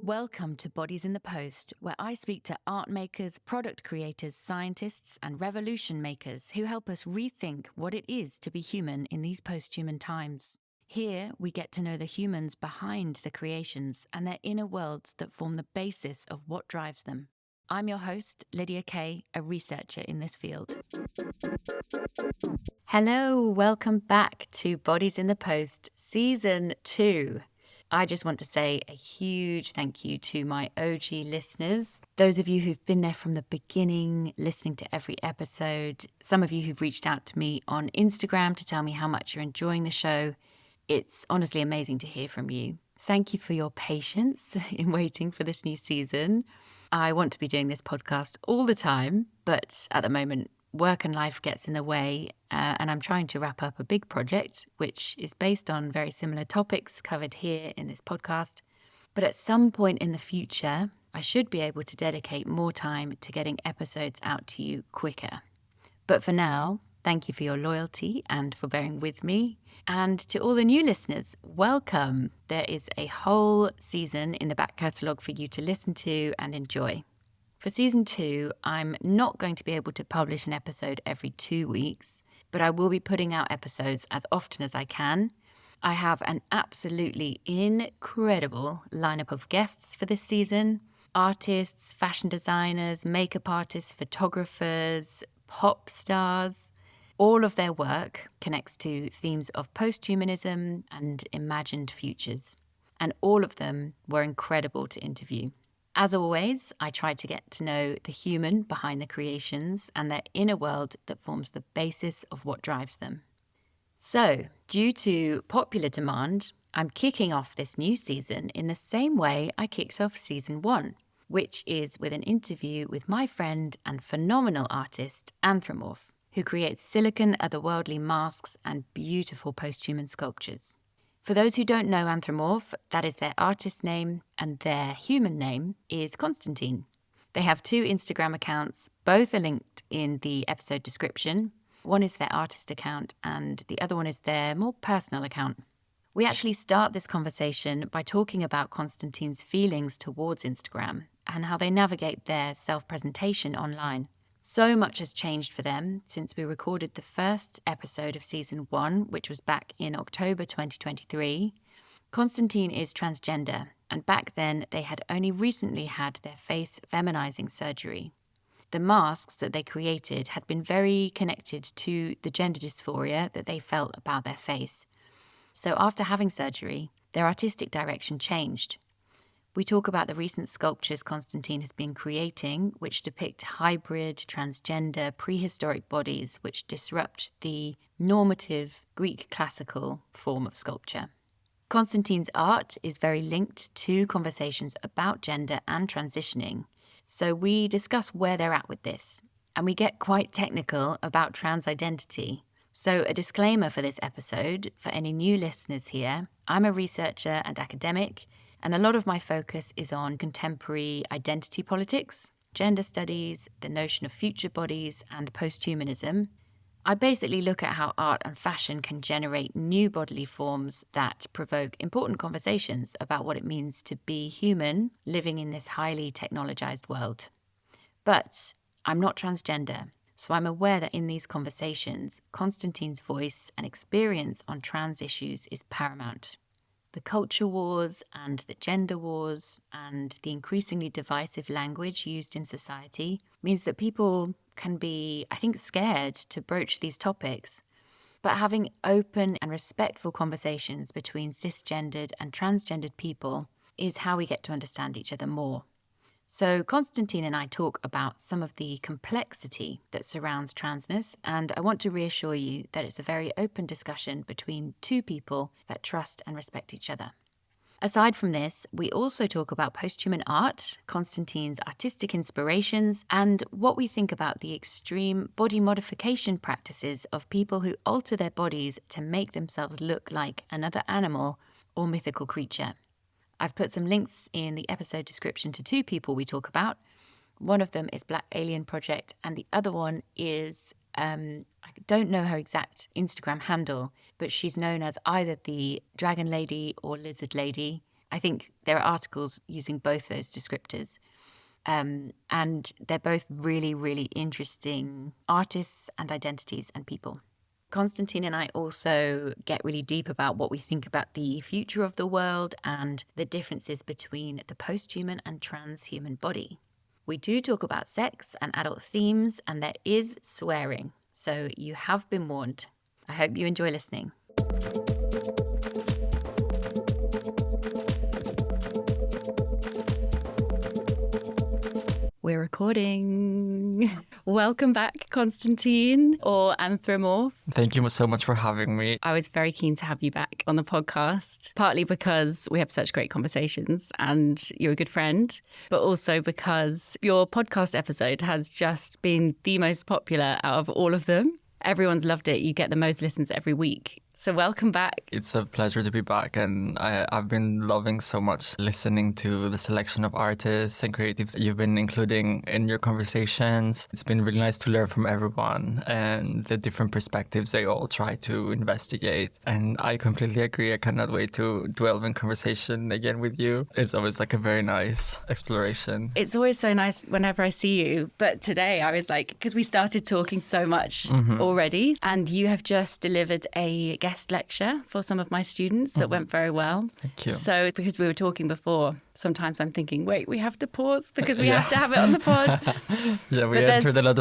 Welcome to Bodies in the Post, where I speak to art makers, product creators, scientists, and revolution makers who help us rethink what it is to be human in these post-human times. Here, we get to know the humans behind the creations and their inner worlds that form the basis of what drives them. I'm your host, Lydia Kay, a researcher in this field. Hello, welcome back to Bodies in the Post, Season 2. I just want to say a huge thank you to my OG listeners, those of you who've been there from the beginning, listening to every episode, some of you who've reached out to me on Instagram to tell me how much you're enjoying the show. It's honestly amazing to hear from you. Thank you for your patience in waiting for this new season. I want to be doing this podcast all the time, but at the moment, work and life gets in the way, and I'm trying to wrap up a big project, which is based on very similar topics covered here in this podcast. But at some point in the future, I should be able to dedicate more time to getting episodes out to you quicker. But for now, thank you for your loyalty and for bearing with me. And to all the new listeners, welcome. There is a whole season in the back catalogue for you to listen to and enjoy. For Season 2, I'm not going to be able to publish an episode every 2 weeks, but I will be putting out episodes as often as I can. I have an absolutely incredible lineup of guests for this season. Artists, fashion designers, makeup artists, photographers, pop stars. All of their work connects to themes of posthumanism and imagined futures. And all of them were incredible to interview. As always, I try to get to know the human behind the creations and their inner world that forms the basis of what drives them. So, due to popular demand, I'm kicking off this new season in the same way I kicked off Season 1, which is with an interview with my friend and phenomenal artist, Anthromorph, who creates silicon otherworldly masks and beautiful posthuman sculptures. For those who don't know Anthromorph, that is their artist name, and their human name is Constantine. They have 2 Instagram accounts, both are linked in the episode description. One is their artist account, and the other one is their more personal account. We actually start this conversation by talking about Constantine's feelings towards Instagram and how they navigate their self-presentation online. So much has changed for them since we recorded the first episode of Season 1, which was back in October 2023. Constantine is transgender, and back then they had only recently had their face feminizing surgery. The masks that they created had been very connected to the gender dysphoria that they felt about their face. So after having surgery, their artistic direction changed. We talk about the recent sculptures Constantine has been creating, which depict hybrid, transgender, prehistoric bodies which disrupt the normative Greek classical form of sculpture. Constantine's art is very linked to conversations about gender and transitioning, so we discuss where they're at with this, and we get quite technical about trans identity. So a disclaimer for this episode, for any new listeners here, I'm a researcher and academic, and a lot of my focus is on contemporary identity politics, gender studies, the notion of future bodies, and posthumanism. I basically look at how art and fashion can generate new bodily forms that provoke important conversations about what it means to be human living in this highly technologized world. But I'm not transgender, so I'm aware that in these conversations, Constantine's voice and experience on trans issues is paramount. The culture wars and the gender wars and the increasingly divisive language used in society means that people can be, I think, scared to broach these topics. But having open and respectful conversations between cisgendered and transgendered people is how we get to understand each other more. So Constantine and I talk about some of the complexity that surrounds transness, and I want to reassure you that it's a very open discussion between 2 people that trust and respect each other. Aside from this, we also talk about posthuman art, Constantine's artistic inspirations, and what we think about the extreme body modification practices of people who alter their bodies to make themselves look like another animal or mythical creature. I've put some links in the episode description to 2 people we talk about. One of them is Black Alien Project, and the other one is, I don't know her exact Instagram handle, but she's known as either the Dragon Lady or Lizard Lady, I think there are articles using both those descriptors. And they're both really, really interesting artists and identities and people. Constantine and I also get really deep about what we think about the future of the world and the differences between the posthuman and transhuman body. We do talk about sex and adult themes, and there is swearing. So you have been warned. I hope you enjoy listening. We're recording. Welcome back, Constantine, or Anthromorph. Thank you so much for having me. I was very keen to have you back on the podcast, partly because we have such great conversations and you're a good friend, but also because your podcast episode has just been the most popular out of all of them. Everyone's loved it. You get the most listens every week. So welcome back. It's a pleasure to be back, and I've been loving so much listening to the selection of artists and creatives you've been including in your conversations. It's been really nice to learn from everyone and the different perspectives they all try to investigate. And I completely agree. I cannot wait to delve in conversation again with you. It's always like a very nice exploration. It's always so nice whenever I see you. But today I was like, because we started talking so much already, and you have just delivered a guest lecture for some of my students that went very well. Thank you. So because we were talking before, sometimes I'm thinking, wait, we have to pause because we have to have it on the pod. Yeah, we entered a lot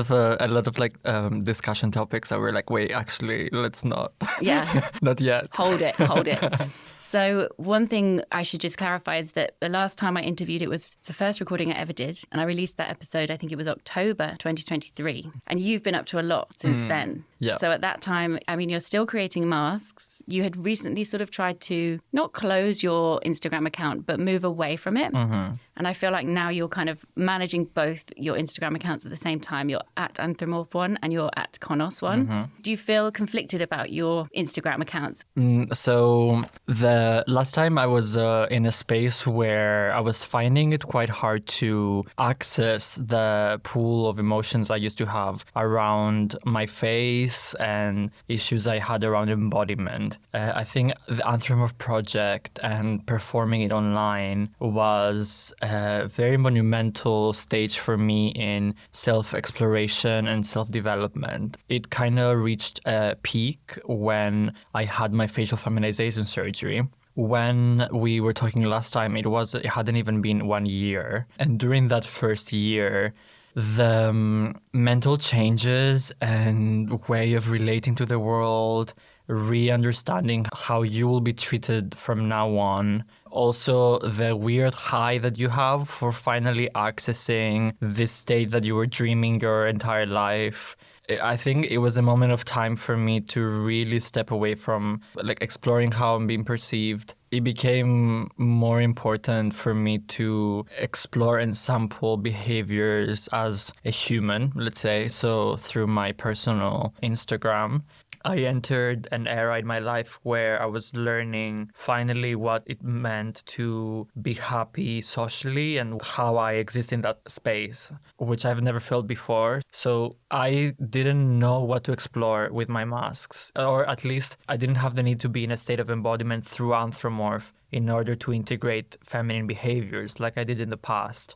of like discussion topics that we're like, wait, actually, let's not. Yeah. Not yet. Hold it. So one thing I should just clarify is that the last time I interviewed, it's the first recording I ever did. And I released that episode, I think it was October 2023. And you've been up to a lot since then. Yeah. So at that time, I mean, you're still creating masks. You had recently sort of tried to not close your Instagram account, but move away from it. And I feel like now you're kind of managing both your Instagram accounts at the same time. You're at Anthromorph1 and you're at Konos1. Do you feel conflicted about your Instagram accounts? So the last time I was in a space where I was finding it quite hard to access the pool of emotions I used to have around my face and issues I had around embodiment. I think the Anthromorph project and performing it online was a very monumental stage for me in self-exploration and self-development. It kind of reached a peak when I had my facial feminization surgery. When we were talking last time, it hadn't even been 1 year. And during that first year, the mental changes and way of relating to the world, re-understanding how you will be treated from now on. Also, the weird high that you have for finally accessing this state that you were dreaming your entire life. I think it was a moment of time for me to really step away from like exploring how I'm being perceived. It became more important for me to explore and sample behaviors as a human, let's say. So through my personal Instagram, I entered an era in my life where I was learning finally what it meant to be happy socially and how I exist in that space, which I've never felt before. So I didn't know what to explore with my masks, or at least I didn't have the need to be in a state of embodiment through Anthromorph in order to integrate feminine behaviors like I did in the past.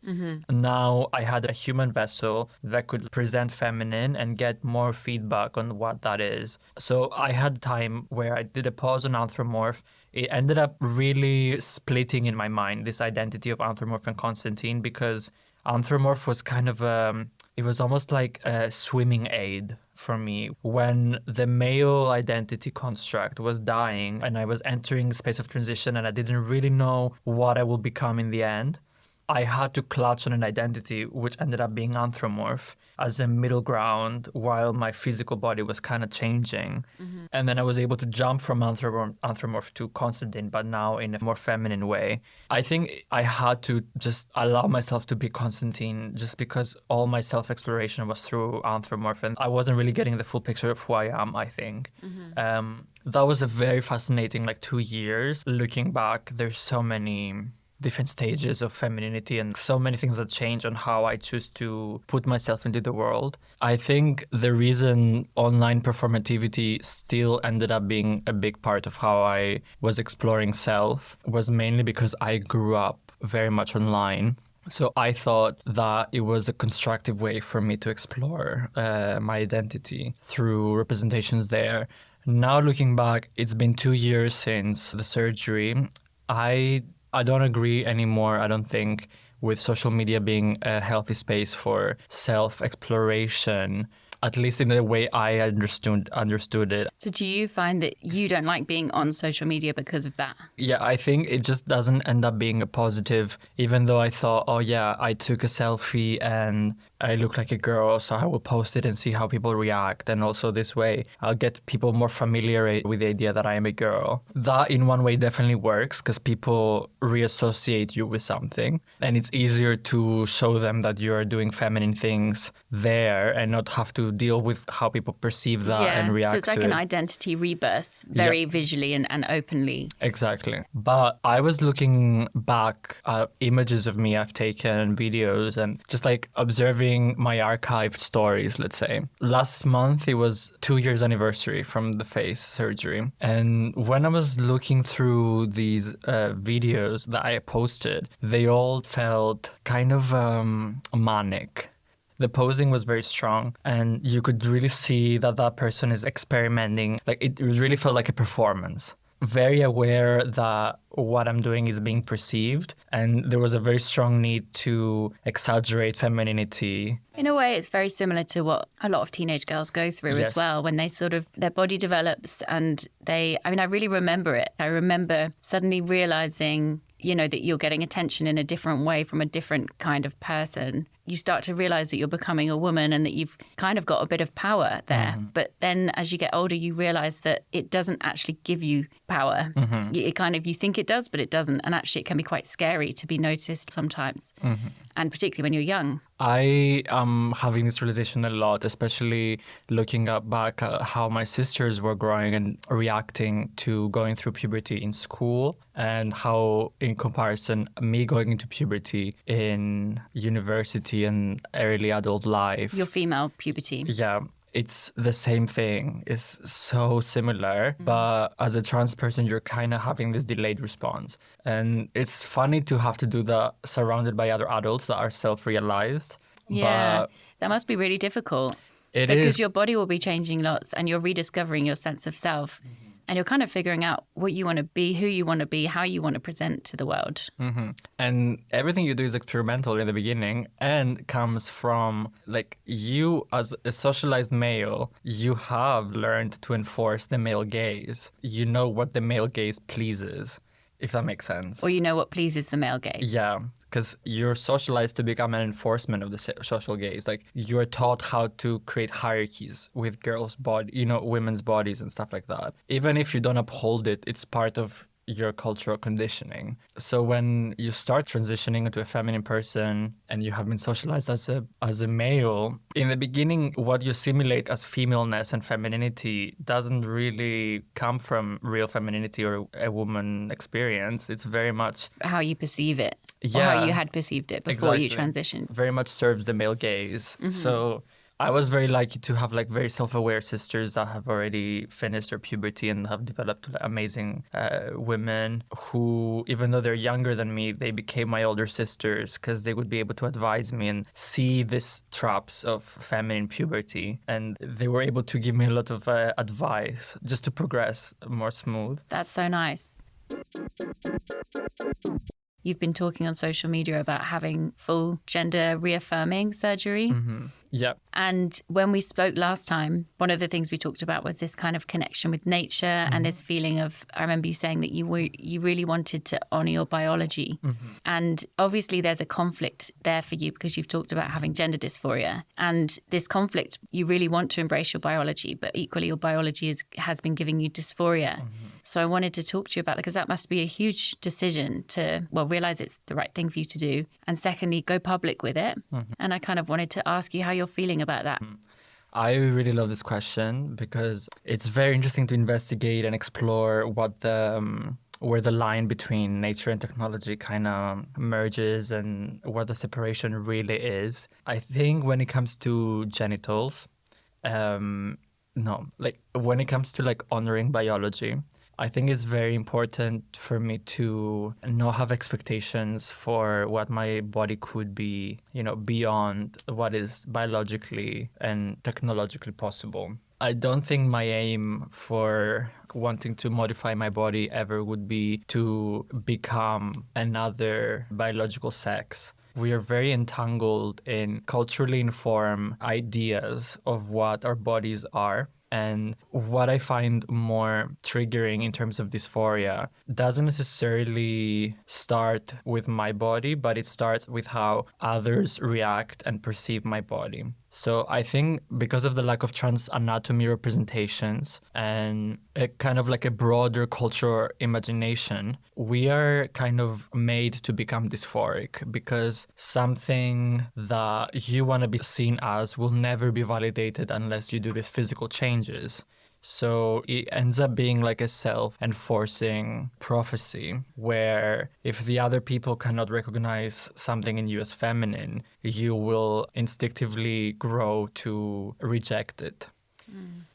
Now I had a human vessel that could present feminine and get more feedback on what that is. So I had time where I did a pause on Anthromorph. It ended up really splitting in my mind, this identity of Anthromorph and Constantine, because Anthromorph was kind of it was almost like a swimming aid for me when the male identity construct was dying and I was entering a space of transition and I didn't really know what I would become in the end. I had to clutch on an identity which ended up being Anthromorph as a middle ground while my physical body was kind of changing. And then I was able to jump from Anthromorph to Constantine, but now in a more feminine way. I think I had to just allow myself to be Constantine just because all my self-exploration was through Anthromorph and I wasn't really getting the full picture of who I am, I think. That was a very fascinating 2 years. Looking back, there's so many different stages of femininity and so many things that change on how I choose to put myself into the world. I think the reason online performativity still ended up being a big part of how I was exploring self was mainly because I grew up very much online. So I thought that it was a constructive way for me to explore my identity through representations there. Now looking back, it's been 2 years since the surgery. I don't agree anymore, I don't think, with social media being a healthy space for self-exploration, at least in the way I understood it. So do you find that you don't like being on social media because of that? Yeah, I think it just doesn't end up being a positive, even though I thought, oh yeah, I took a selfie and I look like a girl, so I will post it and see how people react. And also this way, I'll get people more familiar with the idea that I am a girl. That in one way definitely works because people reassociate you with something. And it's easier to show them that you are doing feminine things there and not have to deal with how people perceive that and react to it. So it's like an identity rebirth, very visually and openly. Exactly. But I was looking back at images of me I've taken, videos, and just like observing my archived stories, let's say. Last month, it was 2 years anniversary from the face surgery. And when I was looking through these videos that I posted, they all felt kind of manic. The posing was very strong and you could really see that that person is experimenting. Like it really felt like a performance. Very aware that what I'm doing is being perceived, and there was a very strong need to exaggerate femininity. In a way, it's very similar to what a lot of teenage girls go through as well, when they sort of, their body develops and I really remember it. I remember suddenly realizing, that you're getting attention in a different way from a different kind of person. You start to realize that you're becoming a woman and that you've kind of got a bit of power there. Mm-hmm. But then as you get older, you realize that it doesn't actually give you power. Mm-hmm. You think it does, but it doesn't. And actually it can be quite scary to be noticed sometimes. Mm-hmm. And particularly when you're young. I am having this realization a lot, especially looking back at how my sisters were growing and reacting to going through puberty in school, and how, in comparison, me going into puberty in university and early adult life. Your female puberty. Yeah. It's the same thing. It's so similar, but as a trans person, you're kind of having this delayed response. And it's funny to have to do that surrounded by other adults that are self-realized. Yeah, but that must be really difficult. It because is. Your body will be changing lots and you're rediscovering your sense of self. Mm-hmm. And you're kind of figuring out what you want to be, who you want to be, how you want to present to the world. Mm-hmm. And everything you do is experimental in the beginning and comes from, like, you as a socialized male, you have learned to enforce the male gaze. You know what the male gaze pleases, if that makes sense. Or you know what pleases the male gaze. Yeah. Because you're socialized to become an enforcement of the social gaze. Like, you're taught how to create hierarchies with girls' body, women's bodies and stuff like that. Even if you don't uphold it, it's part of your cultural conditioning. So when you start transitioning into a feminine person and you have been socialized as a male, in the beginning, what you assimilate as femaleness and femininity doesn't really come from real femininity or a woman experience. It's very much how you perceive it. Yeah, or how you had perceived it before you transitioned. Very much serves the male gaze. Mm-hmm. So I was very lucky to have very self-aware sisters that have already finished their puberty and have developed amazing women who, even though they're younger than me, they became my older sisters because they would be able to advise me and see these traps of feminine puberty. And they were able to give me a lot of advice just to progress more smooth. That's so nice. You've been talking on social media about having full gender reaffirming surgery. Mm-hmm. Yep. And when we spoke last time, one of the things we talked about was this kind of connection with nature and this feeling of, I remember you saying that you really wanted to honor your biology. Mm-hmm. And obviously there's a conflict there for you because you've talked about having gender dysphoria. And this conflict, you really want to embrace your biology, but equally your biology has been giving you dysphoria. Mm-hmm. So I wanted to talk to you about that because that must be a huge decision to, realize it's the right thing for you to do. And secondly, go public with it. Mm-hmm. And I kind of wanted to ask you how you're feeling about that. I really love this question because it's very interesting to investigate and explore what the where the line between nature and technology kind of merges and what the separation really is. I think when it comes to genitals, no, like when it comes to like honoring biology, I think it's very important for me to not have expectations for what my body could be, beyond what is biologically and technologically possible. I don't think my aim for wanting to modify my body ever would be to become another biological sex. We are very entangled in culturally informed ideas of what our bodies are. And what I find more triggering in terms of dysphoria doesn't necessarily start with my body, but it starts with how others react and perceive my body. So I think because of the lack of trans anatomy representations and a kind of like a broader cultural imagination, we are kind of made to become dysphoric because something that you want to be seen as will never be validated unless you do these physical changes. So it ends up being like a self-enforcing prophecy where if the other people cannot recognize something in you as feminine, you will instinctively grow to reject it.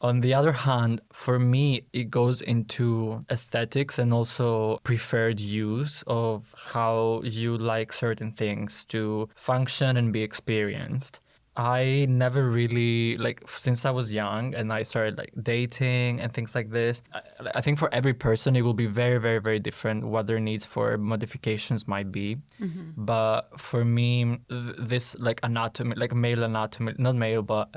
On the other hand, for me, it goes into aesthetics and also preferred use of how you like certain things to function and be experienced. I never really, since I was young and I started dating and things like this, I think for every person it will be very, very, very different what their needs for modifications might be. Mm-hmm. But for me, this anatomy, male anatomy, not male, but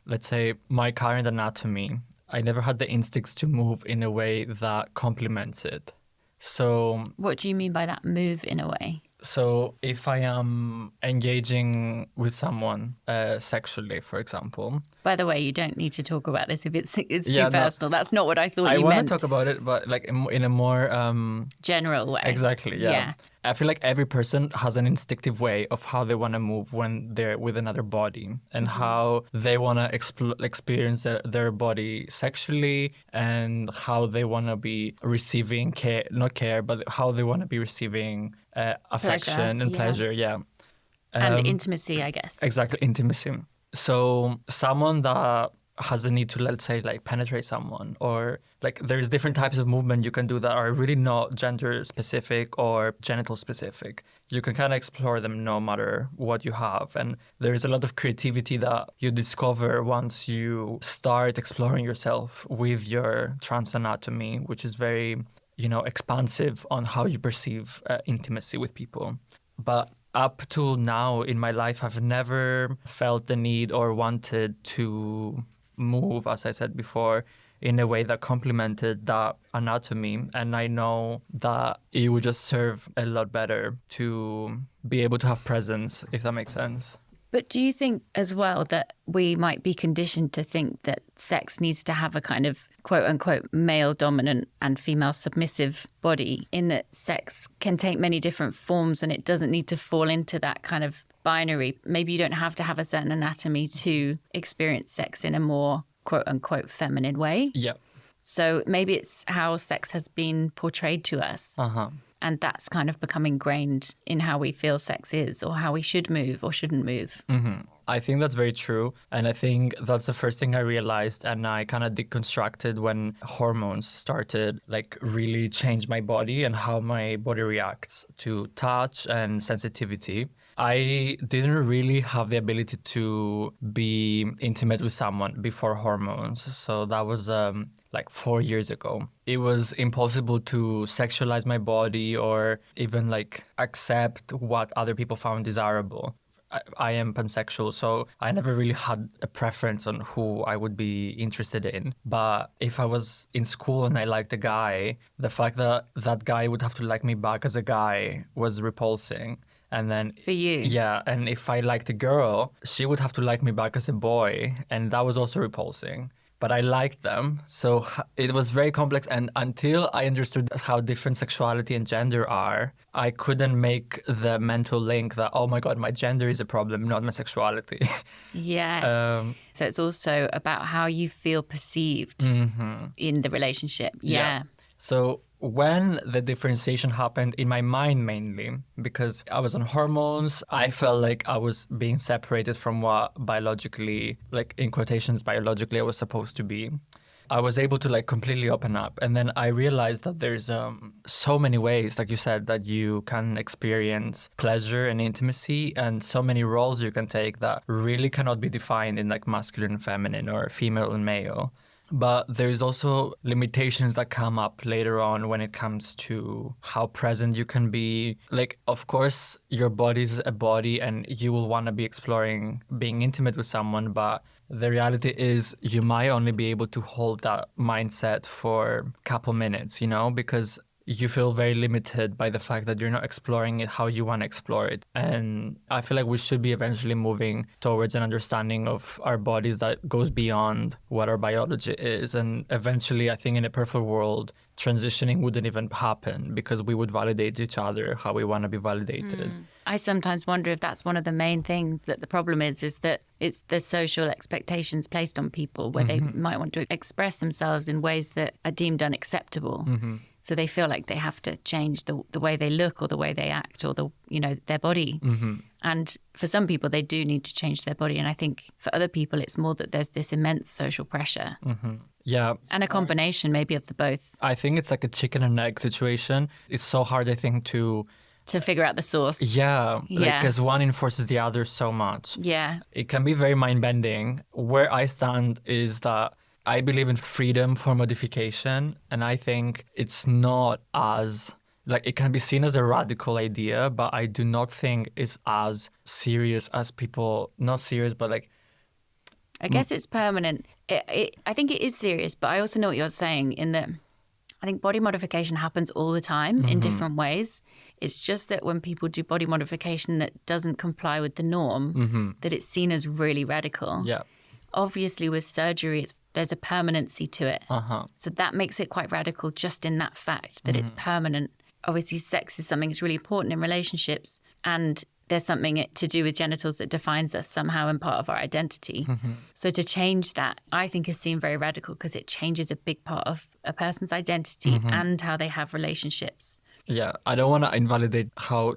let's say my current anatomy, I never had the instincts to move in a way that complements it. So what do you mean by that, move in a way? So if I am engaging with someone sexually, for example. By the way, you don't need to talk about this if it's too personal. That's not what I thought you meant. I want to talk about it, but in a more general way. Exactly, yeah. I feel like every person has an instinctive way of how they want to move when they're with another body and how they want to experience their body sexually and how they want to be receiving care, not care, but how they want to be receiving affection and pleasure, yeah. And intimacy, I guess. Exactly, intimacy. So someone that has a need to, let's say, penetrate someone, or there's different types of movement you can do that are really not gender specific or genital specific. You can kind of explore them no matter what you have. And there's a lot of creativity that you discover once you start exploring yourself with your trans anatomy, which is very, expansive on how you perceive intimacy with people. But up to now in my life, I've never felt the need or wanted to move, as I said before, in a way that complemented that anatomy. And I know that it would just serve a lot better to be able to have presence, if that makes sense. But do you think as well that we might be conditioned to think that sex needs to have a kind of quote unquote male dominant and female submissive body, in that sex can take many different forms and it doesn't need to fall into that kind of binary? Maybe you don't have to have a certain anatomy to experience sex in a more quote unquote feminine way. Yeah. So maybe it's how sex has been portrayed to us. Uh-huh. And that's kind of become ingrained in how we feel sex is, or how we should move or shouldn't move. Mm-hmm. I think that's very true. And I think that's the first thing I realized, and I kind of deconstructed when hormones started really change my body and how my body reacts to touch and sensitivity. I didn't really have the ability to be intimate with someone before hormones. So that was 4 years ago. It was impossible to sexualize my body or even accept what other people found desirable. I am pansexual, so I never really had a preference on who I would be interested in. But if I was in school and I liked a guy, the fact that that guy would have to like me back as a guy was repulsing. And then for you, yeah, and if I liked a girl, she would have to like me back as a boy, and that was also repulsing. But I liked them, so it was very complex. And until I understood how different sexuality and gender are, I couldn't make the mental link that, oh my God, my gender is a problem, not my sexuality. Yes. So it's also about how you feel perceived in the relationship. Yeah. So when the differentiation happened in my mind mainly, because I was on hormones, I felt like I was being separated from what biologically, like in quotations, biologically I was supposed to be. I was able to like completely open up. And then I realized that there's so many ways, like you said, that you can experience pleasure and intimacy, and so many roles you can take that really cannot be defined in like masculine and feminine or female and male. But there's also limitations that come up later on when it comes to how present you can be. Like, of course, your body's a body and you will want to be exploring being intimate with someone, but the reality is you might only be able to hold that mindset for a couple minutes, you know, because you feel very limited by the fact that you're not exploring it how you want to explore it. And I feel like we should be eventually moving towards an understanding of our bodies that goes beyond what our biology is. And eventually, I think in a perfect world, transitioning wouldn't even happen because we would validate each other how we want to be validated. I sometimes wonder if that's one of the main things that the problem is that it's the social expectations placed on people where they might want to express themselves in ways that are deemed unacceptable. So they feel like they have to change the way they look or the way they act or their body. And for some people, they do need to change their body. And I think for other people, it's more that there's this immense social pressure. Yeah. And a combination maybe of the both. I think it's like a chicken and egg situation. It's so hard, I think, to figure out the source. Yeah, because one enforces the other so much. Yeah. It can be very mind-bending. Where I stand is that I believe in freedom for modification, and I think it's not as, like, it can be seen as a radical idea, but I do not think it's as serious as people, not serious, but like, I guess it's permanent. I think it is serious, but I also know what you're saying in that I think body modification happens all the time in different ways. It's just that when people do body modification that doesn't comply with the norm, that it's seen as really radical. Yeah. Obviously, with surgery, there's a permanency to it. So that makes it quite radical just in that fact that it's permanent. Obviously, sex is something that's really important in relationships, and there's something to do with genitals that defines us somehow and part of our identity. So to change that, I think is seen very radical because it changes a big part of a person's identity and how they have relationships. Yeah, I don't want to invalidate how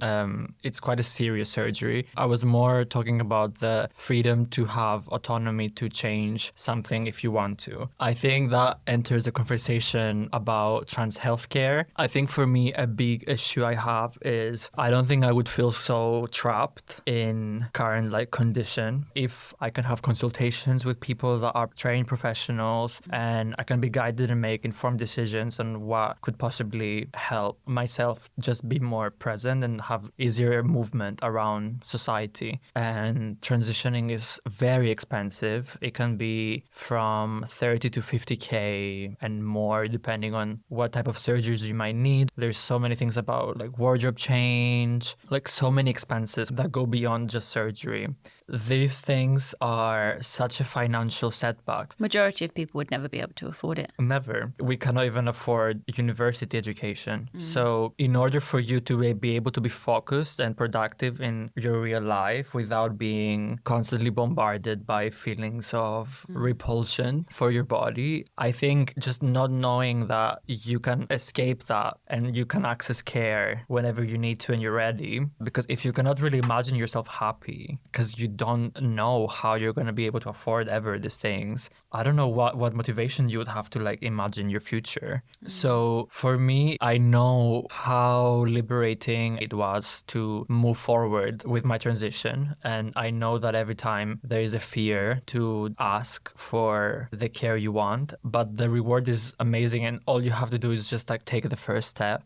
it's quite a serious surgery. I was more talking about the freedom to have autonomy to change something if you want to. I think that enters a conversation about trans healthcare. I think for me, a big issue I have is I don't think I would feel so trapped in current condition if I can have consultations with people that are trained professionals and I can be guided and make informed decisions on what could possibly help myself just be more present and have easier movement around society. And transitioning is very expensive. It can be from 30 to 50K and more depending on what type of surgeries you might need. There's so many things about wardrobe change, so many expenses that go beyond just surgery. These things are such a financial setback. Majority of people would never be able to afford it. Never. We cannot even afford university education. So in order for you to be able to be focused and productive in your real life without being constantly bombarded by feelings of repulsion for your body, I think just not knowing that you can escape that and you can access care whenever you need to and you're ready. Because if you cannot really imagine yourself happy because you don't know how you're going to be able to afford ever these things, I don't know what motivation you would have to imagine your future. So for me, I know how liberating it was to move forward with my transition. And I know that every time there is a fear to ask for the care you want, but the reward is amazing. And all you have to do is just take the first step.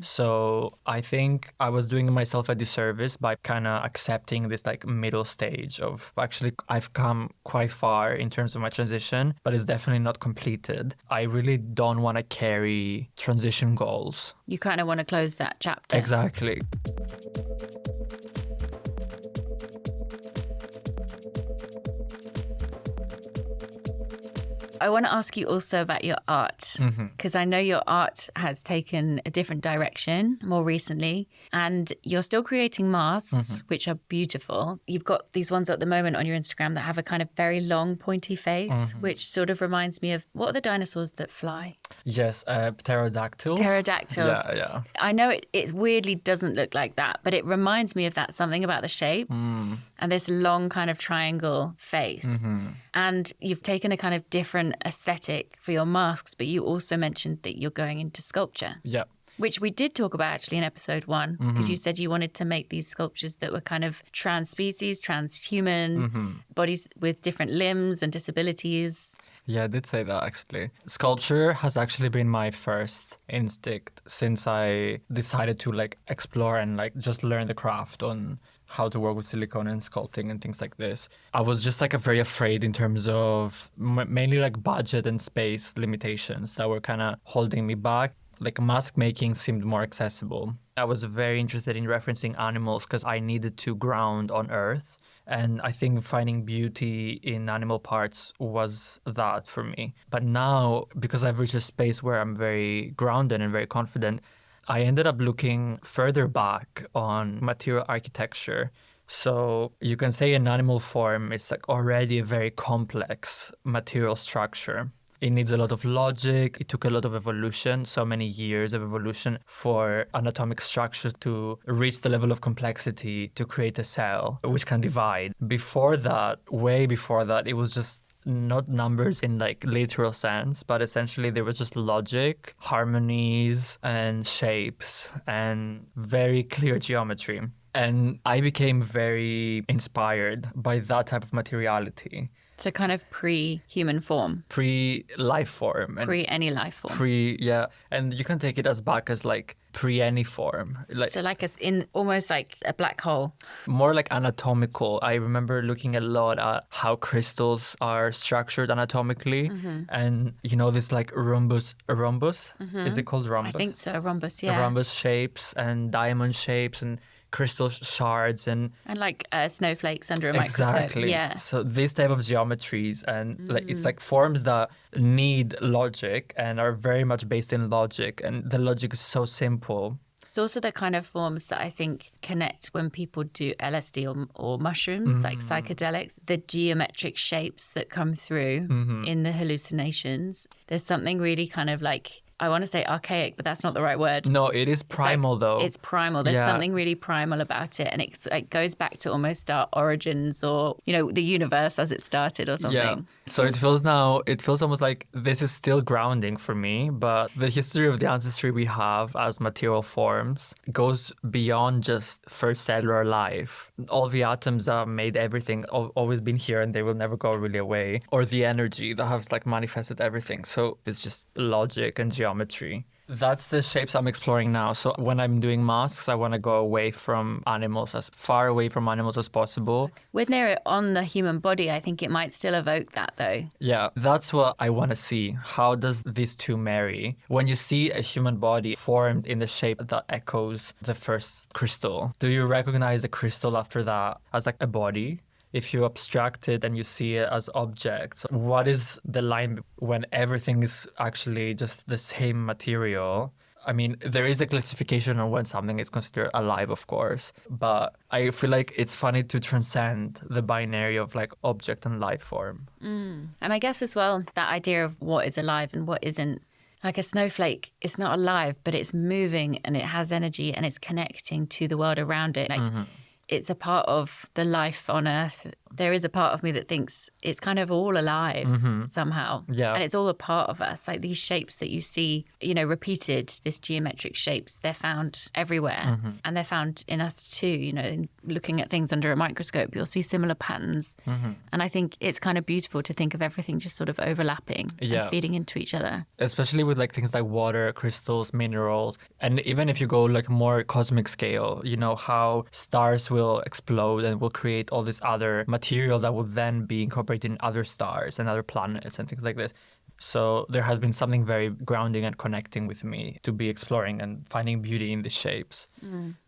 So I think I was doing myself a disservice by kind of accepting this middle stage of actually I've come quite far in terms of my transition, but it's definitely not completed. I really don't want to carry transition goals. You kind of want to close that chapter. Exactly. I want to ask you also about your art, because I know your art has taken a different direction more recently, and you're still creating masks, which are beautiful. You've got these ones at the moment on your Instagram that have a kind of very long, pointy face, which sort of reminds me of, what are the dinosaurs that fly? Yes, pterodactyls. Pterodactyls. Yeah. I know it weirdly doesn't look like that, but it reminds me of that, something about the shape and this long kind of triangle face. And you've taken a kind of different aesthetic for your masks, but you also mentioned that you're going into sculpture. Yeah. Which we did talk about actually in episode 1, because you said you wanted to make these sculptures that were kind of trans species, transhuman, bodies with different limbs and disabilities. Yeah, I did say that actually. Sculpture has actually been my first instinct since I decided to like explore and like just learn the craft on how to work with silicone and sculpting and things like this. I was just like very afraid in terms of mainly like budget and space limitations that were kind of holding me back. Like mask making seemed more accessible. I was very interested in referencing animals because I needed to ground on Earth. And I think finding beauty in animal parts was that for me. But now, because I've reached a space where I'm very grounded and very confident, I ended up looking further back on material architecture. So you can say an animal form is like already a very complex material structure. It needs a lot of logic. It took a lot of evolution, so many years of evolution for anatomic structures to reach the level of complexity to create a cell which can divide. Before that, way before that, it was just not numbers in like literal sense, but essentially there was just logic, harmonies, and shapes, and very clear geometry. And I became very inspired by that type of materiality. So kind of pre-human form. Pre-life form. And Pre-any life form. yeah. And you can take it as back as like pre-any form. Like, so like in almost like a black hole. More like anatomical. I remember looking a lot at how crystals are structured anatomically. And you know, this like rhombus. Is it called rhombus? I think so, rhombus, yeah. Rhombus shapes and diamond shapes and crystal shards and like snowflakes under a microscope. Exactly. Yeah. So these type of geometries and like it's like forms that need logic and are very much based in logic, and the logic is so simple. It's also the kind of forms that I think connect when people do LSD or mushrooms, like psychedelics, the geometric shapes that come through in the hallucinations. There's something really kind of like, I want to say archaic, but that's not the right word. No, it is primal though. It's primal. There's something really primal about it. And it goes back to almost our origins, or, you know, the universe as it started or something. Yeah. So it feels almost like this is still grounding for me, but the history of the ancestry we have as material forms goes beyond just first cellular life. All the atoms that made everything always been here and they will never go really away. Or the energy that has like manifested everything. So it's just logic and geometry. That's the shapes I'm exploring now. So when I'm doing masks, I want to go away from animals, as far away from animals as possible. When they're on the human body, I think it might still evoke that though. Yeah, that's what I want to see. How does these two marry? When you see a human body formed in the shape that echoes the first crystal, do you recognize the crystal after that as like a body? If you abstract it and you see it as objects, what is the line when everything is actually just the same material? I mean, there is a classification on when something is considered alive, of course, but I feel like it's funny to transcend the binary of like object and life form. And I guess as well, that idea of what is alive and what isn't. Like a snowflake, it's not alive, but it's moving and it has energy and it's connecting to the world around it. Like, it's a part of the life on Earth. There is a part of me that thinks it's kind of all alive somehow. Yeah. And it's all a part of us. Like these shapes that you see, you know, repeated, this geometric shapes, they're found everywhere. And they're found in us too, you know, in looking at things under a microscope, you'll see similar patterns. And I think it's kind of beautiful to think of everything just sort of overlapping and feeding into each other. Especially with like things like water, crystals, minerals. And even if you go like more cosmic scale, you know, how stars will explode and will create all this other material that will then be incorporated in other stars and other planets and things like this. So there has been something very grounding and connecting with me to be exploring and finding beauty in the shapes.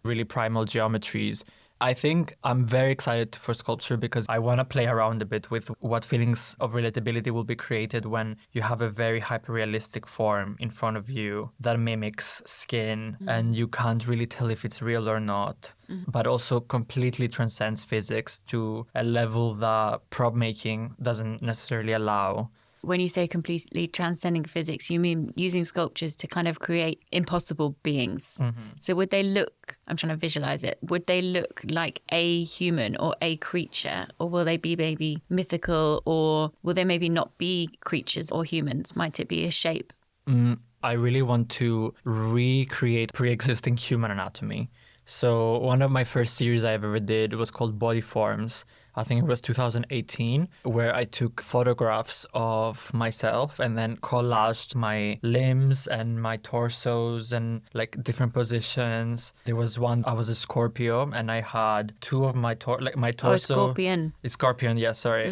Really primal geometries I think I'm very excited for sculpture because I want to play around a bit with what feelings of relatability will be created when you have a very hyper-realistic form in front of you that mimics skin and you can't really tell if it's real or not, but also completely transcends physics to a level that prop making doesn't necessarily allow. When you say completely transcending physics, you mean using sculptures to kind of create impossible beings. So would they look, I'm trying to visualize it, would they look like a human or a creature? Or will they be maybe mythical, or will they maybe not be creatures or humans? Might it be a shape? I really want to recreate pre-existing human anatomy. So one of my first series I ever did was called Body Forms. I think it was 2018, where I took photographs of myself and then collaged my limbs and my torsos and like different positions. There was one, I was a Scorpio and I had two of my my torso. Oh, a scorpion. A scorpion, yeah, sorry.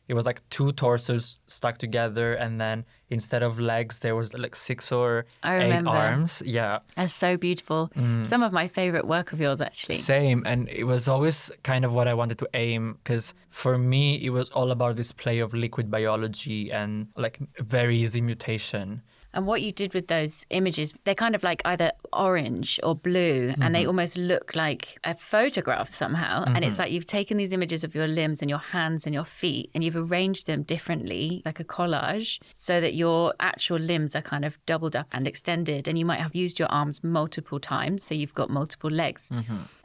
It was like two torsos stuck together, and then instead of legs, there was like 6 or 8 arms. Yeah. That's so beautiful. Some of my favorite work of yours, actually. Same. And it was always kind of what I wanted to aim, because for me, it was all about this play of liquid biology and like very easy mutation. And what you did with those images, they're kind of like either orange or blue, and they almost look like a photograph somehow. And it's like you've taken these images of your limbs and your hands and your feet, and you've arranged them differently, like a collage, so that your actual limbs are kind of doubled up and extended. And you might have used your arms multiple times, so you've got multiple legs.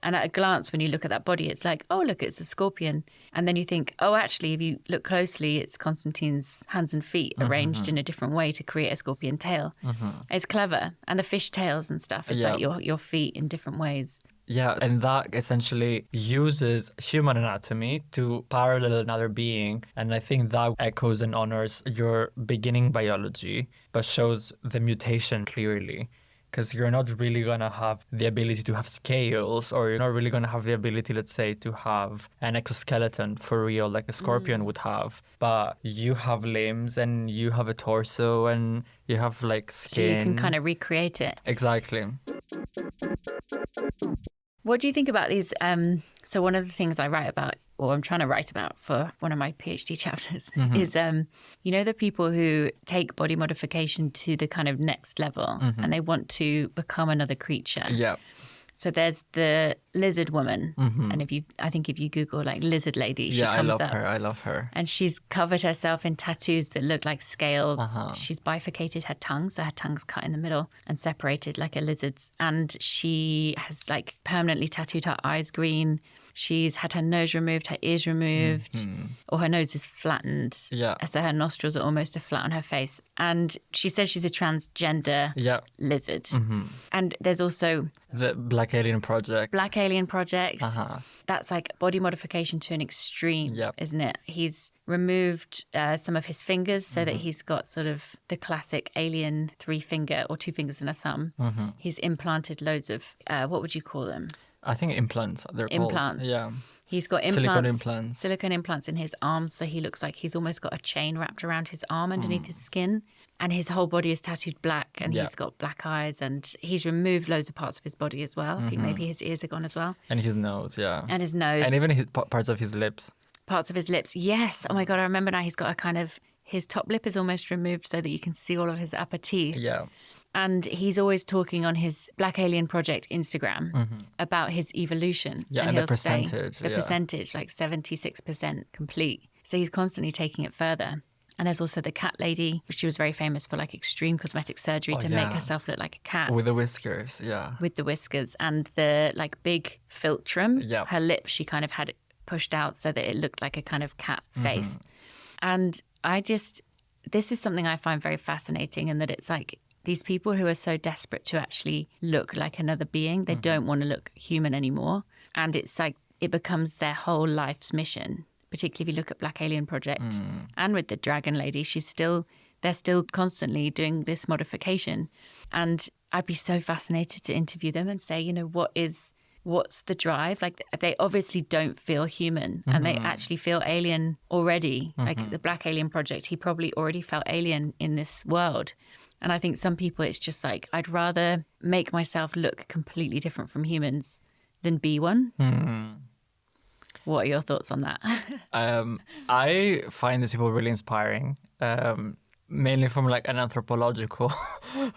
And at a glance, when you look at that body, it's like, oh, look, it's a scorpion. And then you think, oh, actually, if you look closely, it's Constantine's hands and feet arranged in a different way to create a scorpion tail. It's clever. And the fish tails and stuff, it's like your feet in different ways. Yeah, and that essentially uses human anatomy to parallel another being. And I think that echoes and honors your beginning biology, but shows the mutation clearly. Because you're not really going to have the ability to have scales, or you're not really going to have the ability, let's say, to have an exoskeleton for real, like a scorpion would have. But you have limbs and you have a torso and you have like skin. So you can kind of recreate it. Exactly. What do you think about these? So one of the things I write about, or I'm trying to write about for one of my PhD chapters, is, the people who take body modification to the kind of next level and they want to become another creature. Yeah. So there's the lizard woman. And I think if you Google like lizard lady, she comes up. I love her. And she's covered herself in tattoos that look like scales. She's bifurcated her tongue, so her tongue's cut in the middle and separated like a lizard's. And she has like permanently tattooed her eyes green. She's had her nose removed, her ears removed, or her nose is flattened. Yeah. So her nostrils are almost a flat on her face. And she says she's a transgender lizard. And there's also the Black Alien Project. Black Alien Project. That's like body modification to an extreme, isn't it? He's removed some of his fingers so that he's got sort of the classic alien 3-finger or 2 fingers and a thumb. He's implanted loads of, what would you call them? I think implants, they're called. Implants. Yeah. He's got silicone implants in his arms, so he looks like he's almost got a chain wrapped around his arm underneath his skin. And his whole body is tattooed black, and he's got black eyes, and he's removed loads of parts of his body as well. I think maybe his ears are gone as well. And his nose, yeah. And his nose. And even parts of his lips. Parts of his lips, yes. Oh my God, I remember now he's got a kind of, his top lip is almost removed so that you can see all of his upper teeth. Yeah. And he's always talking on his Black Alien Project Instagram about his evolution. Yeah, and the percentage. The percentage, like 76% complete. So he's constantly taking it further. And there's also the cat lady. She was very famous for like extreme cosmetic surgery to make herself look like a cat. With the whiskers, yeah. With the whiskers and the like big philtrum. Yeah. Her lip, she kind of had it pushed out so that it looked like a kind of cat face. And this is something I find very fascinating, in that it's like, these people who are so desperate to actually look like another being, they don't want to look human anymore. And it's like, it becomes their whole life's mission, particularly if you look at Black Alien Project and with the Dragon Lady, they're still constantly doing this modification. And I'd be so fascinated to interview them and say, what's the drive? Like, they obviously don't feel human and they actually feel alien already. Like the Black Alien Project, he probably already felt alien in this world. And I think some people, it's just like, I'd rather make myself look completely different from humans than be one. Hmm. What are your thoughts on that? I find these people really inspiring, mainly from like an anthropological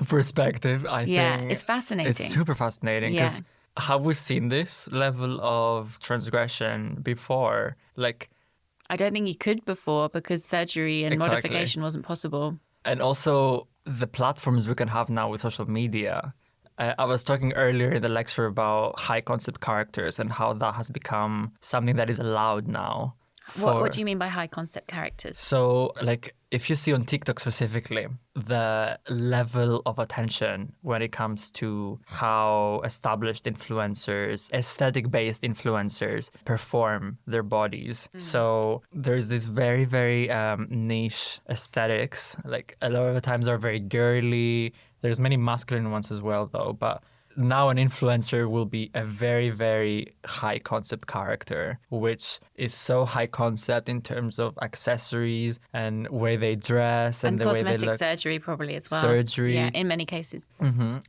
perspective. I Yeah, think it's fascinating. it's super fascinating because have we seen this level of transgression before? Like, I don't think you could before because surgery and Exactly. modification wasn't possible. and also the platforms we can have now with social media. I was talking earlier in the lecture about high concept characters and how that has become something that is allowed now. What do you mean by high concept characters? So, like, if you see on TikTok specifically, the level of attention when it comes to how established influencers, aesthetic based influencers, perform their bodies. So, there's this very, very niche aesthetics. Like, a lot of the times are very girly. There's many masculine ones as well, though. But now an influencer will be a very, very high concept character, which is so high concept in terms of accessories and way they dress and the way they cosmetic look. surgery probably as well. Surgery. Yeah, in many cases.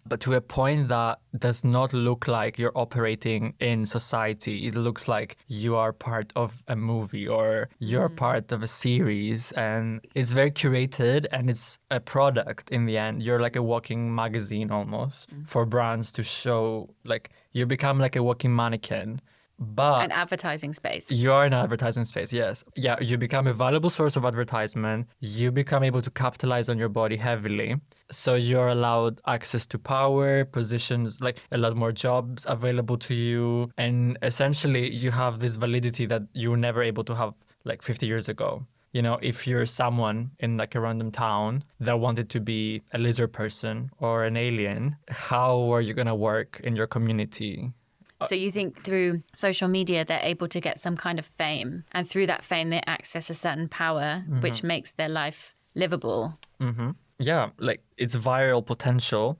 But to a point that does not look like you're operating in society. It looks like you are part of a movie or you're part of a series, and it's very curated and it's a product in the end. You're like a walking magazine almost for brands to show, like you become like a walking mannequin. But An advertising space. you are in an advertising space, yes. Yeah, you become a valuable source of advertisement. You become able to capitalize on your body heavily. So you're allowed access to power, positions, like a lot more jobs available to you. And essentially, you have this validity that you were never able to have like 50 years ago. You know, if you're someone in like a random town that wanted to be a lizard person or an alien, how are you going to work in your community? So you think through social media, they're able to get some kind of fame. And through that fame, they access a certain power, which makes their life livable. Yeah, like it's viral potential.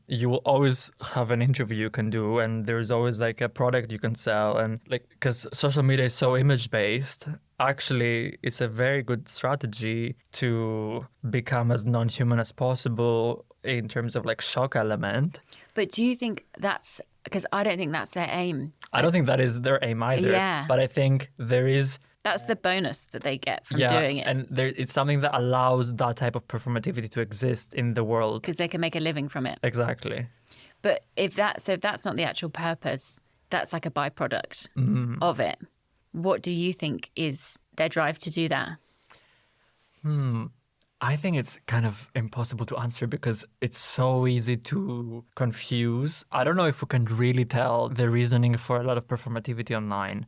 You will always have an interview you can do, and there's always like a product you can sell. And like, because social media is so image based, actually, it's a very good strategy to become as non human as possible in terms of like shock element. But do you think that's because I don't think that's their aim? I don't think that is their aim either. Yeah. But I think there is. That's the bonus that they get from doing it. And it's something that allows that type of performativity to exist in the world. Because they can make a living from it. Exactly. But if that's not the actual purpose, that's like a byproduct of it. What do you think is their drive to do that? I think it's kind of impossible to answer because it's so easy to confuse. I don't know if we can really tell the reasoning for a lot of performativity online.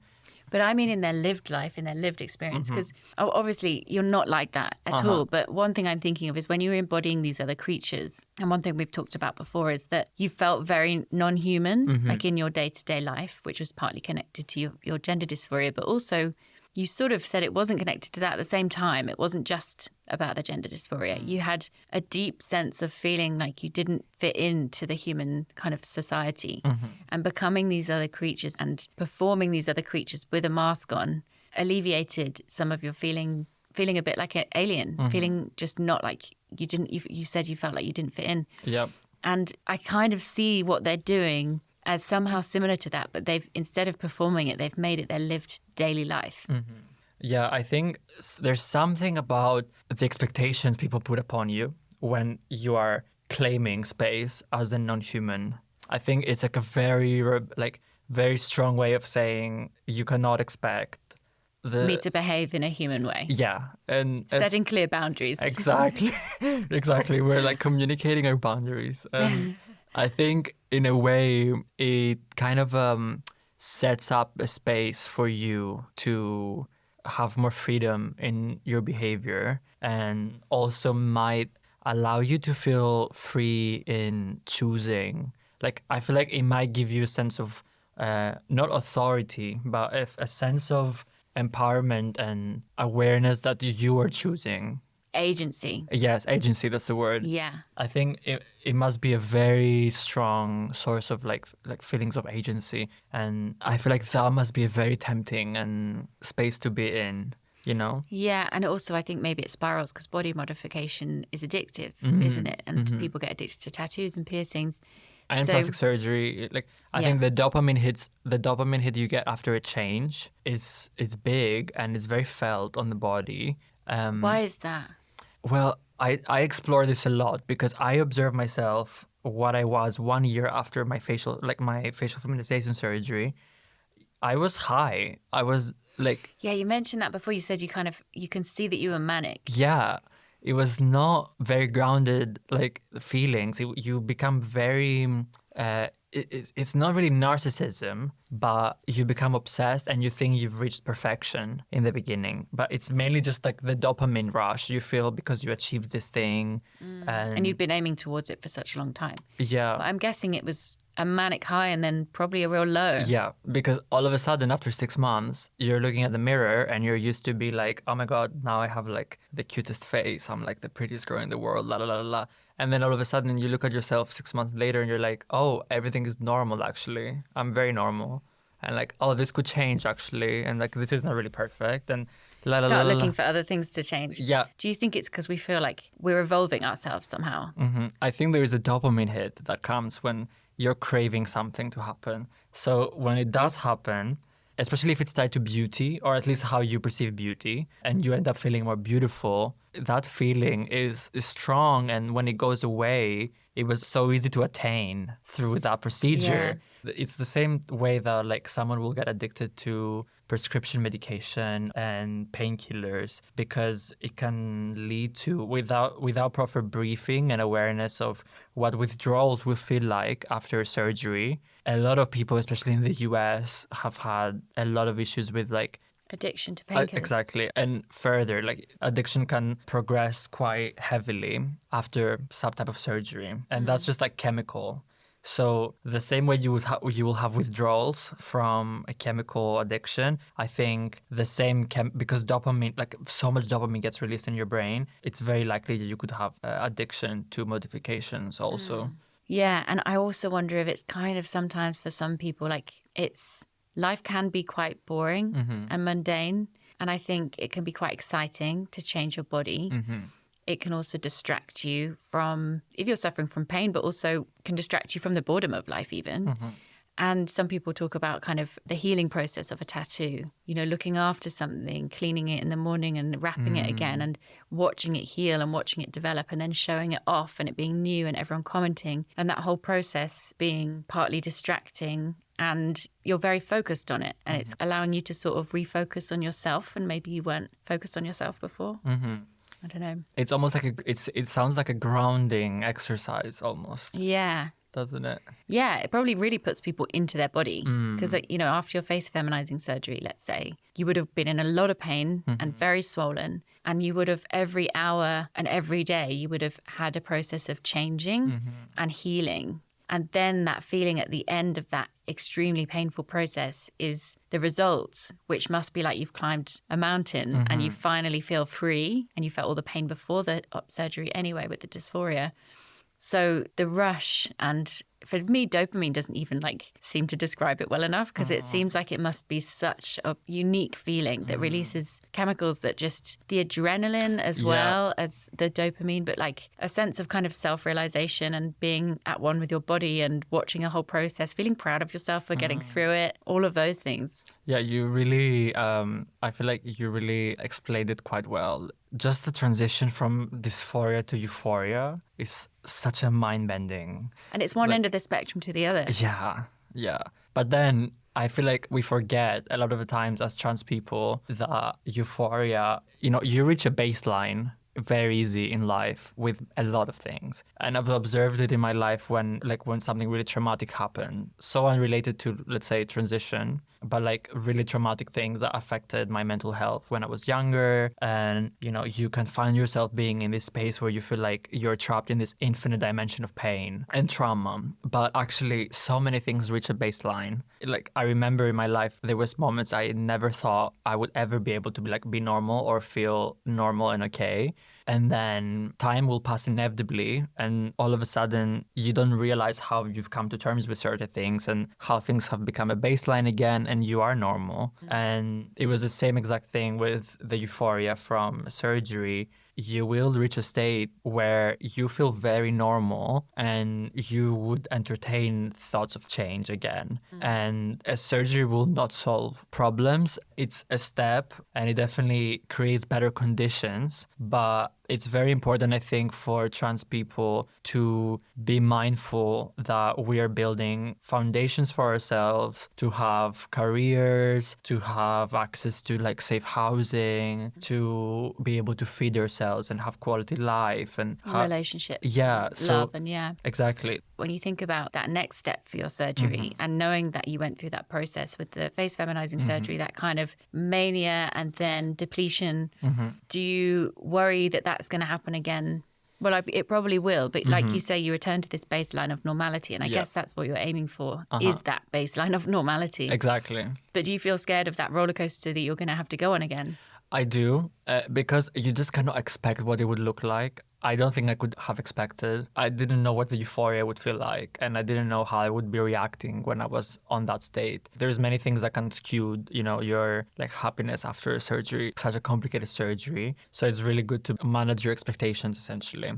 But I mean in their lived life, in their lived experience, because obviously you're not like that at all. But one thing I'm thinking of is when you're embodying these other creatures, and one thing we've talked about before is that you felt very non-human, like in your day-to-day life, which was partly connected to your gender dysphoria, but also you sort of said it wasn't connected to that at the same time. It wasn't just about the gender dysphoria. You had a deep sense of feeling like you didn't fit into the human kind of society. And becoming these other creatures and performing these other creatures with a mask on alleviated some of your feeling a bit like an alien, feeling just not like you said you felt like you didn't fit in. Yep. And I kind of see what they're doing as somehow similar to that, but they've, instead of performing it, they've made it their lived daily life. Yeah, I think there's something about the expectations people put upon you when you are claiming space as a non-human. I think it's like a very strong way of saying you cannot expect me to behave in a human way. Yeah, and setting clear boundaries. Exactly, exactly. We're like communicating our boundaries, and I think in a way it kind of sets up a space for you to have more freedom in your behavior, and also might allow you to feel free in choosing. Like, I feel like it might give you a sense of not authority, but a sense of empowerment and awareness that you are choosing. Agency. Yes, agency, that's the word. Yeah. I think it must be a very strong source of like feelings of agency. And I feel like that must be a very tempting and space to be in, you know? Yeah, and also I think maybe it spirals because body modification is addictive, isn't it? And people get addicted to tattoos and piercings. And So plastic surgery, like I Yeah. think the dopamine hit you get after a change is big and it's very felt on the body. why is that? Well, I explore this a lot because I observe myself what I was 1 year after my facial feminization surgery. I was high. I was like, Yeah, you mentioned that before. You said you can see that you were manic. yeah, it was not very grounded like feelings. You become very it's not really narcissism, but you become obsessed and you think you've reached perfection in the beginning. But it's mainly just like the dopamine rush you feel because you achieved this thing. And you'd been aiming towards it for such a long time. Yeah. But I'm guessing it was a manic high and then probably a real low. Yeah, because all of a sudden after 6 months, you're looking at the mirror and you're used to be like, oh my God, now I have like the cutest face. I'm like the prettiest girl in the world, la la la la la. And then all of a sudden you look at yourself 6 months later and you're like, oh, everything is normal actually. I'm very normal. And like, oh, this could change actually. And like, this is not really perfect. And la la la Start la. looking for other things to change. Yeah. Do you think it's because we feel like we're evolving ourselves somehow? I think there is a dopamine hit that comes when you're craving something to happen. So when it does happen, especially if it's tied to beauty, or at least how you perceive beauty, and you end up feeling more beautiful, that feeling is strong. And when it goes away, it was so easy to attain through that procedure. It's the same way that like someone will get addicted to prescription medication and painkillers because it can lead to without proper briefing and awareness of what withdrawals will feel like after surgery. A lot of people, especially in the US, have had a lot of issues with like Addiction to painkillers. exactly. And further, like addiction can progress quite heavily after some type of surgery. And that's just like chemical. So the same way you will have withdrawals from a chemical addiction, I think the same because dopamine, like so much dopamine gets released in your brain, it's very likely that you could have addiction to modifications also. Yeah, and I also wonder if it's kind of sometimes for some people like life can be quite boring and mundane, and I think it can be quite exciting to change your body. It can also distract you from, if you're suffering from pain, but also can distract you from the boredom of life even. And some people talk about kind of the healing process of a tattoo, looking after something, cleaning it in the morning and wrapping it again and watching it heal and watching it develop and then showing it off and it being new and everyone commenting and that whole process being partly distracting and you're very focused on it and it's allowing you to sort of refocus on yourself and maybe you weren't focused on yourself before. I don't know. It's almost like it sounds like a grounding exercise almost. Yeah. Doesn't it? Yeah, it probably really puts people into their body because, after your face feminizing surgery, let's say, you would have been in a lot of pain and very swollen. And you would have every hour and every day, you would have had a process of changing and healing. And then that feeling at the end of that extremely painful process is the result, which must be like you've climbed a mountain and you finally feel free and you felt all the pain before the surgery anyway with the dysphoria. So the rush, and for me, dopamine doesn't even seem to describe it well enough because it seems like it must be such a unique feeling that releases chemicals that just the adrenaline as well as the dopamine, but like a sense of kind of self-realization and being at one with your body and watching a whole process, feeling proud of yourself for getting through it, all of those things. Yeah, you really, I feel like you really explained it quite well. Just the transition from dysphoria to euphoria is such a mind-bending. And it's one end of the spectrum to the other. Yeah. But then I feel like we forget a lot of the times as trans people that euphoria, you reach a baseline very easy in life with a lot of things. And I've observed it in my life when something really traumatic happened, so unrelated to, let's say, transition, but like really traumatic things that affected my mental health when I was younger. And, you can find yourself being in this space where you feel like you're trapped in this infinite dimension of pain and trauma. But actually, so many things reach a baseline. Like, I remember in my life, there was moments I never thought I would ever be able to be normal or feel normal and okay. and then time will pass inevitably, and all of a sudden you don't realize how you've come to terms with certain things and how things have become a baseline again, and you are normal. And it was the same exact thing with the euphoria from surgery. You will reach a state where you feel very normal and you would entertain thoughts of change again. And a surgery will not solve problems. It's a step, and it definitely creates better conditions. But it's very important, I think, for trans people to be mindful that we are building foundations for ourselves, to have careers, to have access to like safe housing, to be able to feed ourselves and have quality life and relationships, yeah, and so love, and exactly. When you think about that next step for your surgery and knowing that you went through that process with the face feminizing surgery, that kind of mania and then depletion, do you worry that that's going to happen again? Well, it probably will, but like you say, you return to this baseline of normality, and I guess that's what you're aiming for, is that baseline of normality. Exactly. But do you feel scared of that roller coaster that you're going to have to go on again? I do, because you just cannot expect what it would look like. I don't think I could have expected. I didn't know what the euphoria would feel like, and I didn't know how I would be reacting when I was on that state. There's many things that can skew, your like happiness after a surgery, such a complicated surgery. So it's really good to manage your expectations, essentially.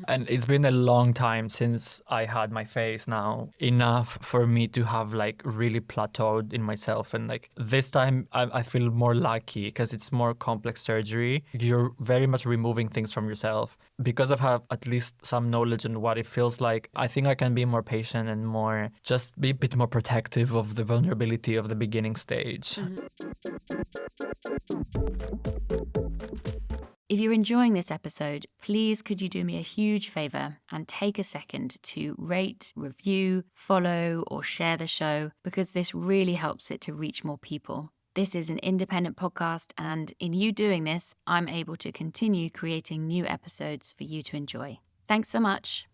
And it's been a long time since I had my face now, enough for me to have like really plateaued in myself. And like this time I feel more lucky because it's more complex surgery. You're very much removing things from yourself. Because I've had at least some knowledge on what it feels like, I think I can be more patient and just be a bit more protective of the vulnerability of the beginning stage. If you're enjoying this episode, please could you do me a huge favor and take a second to rate, review, follow, or share the show, because this really helps it to reach more people. This is an independent podcast, and in you doing this, I'm able to continue creating new episodes for you to enjoy. Thanks so much.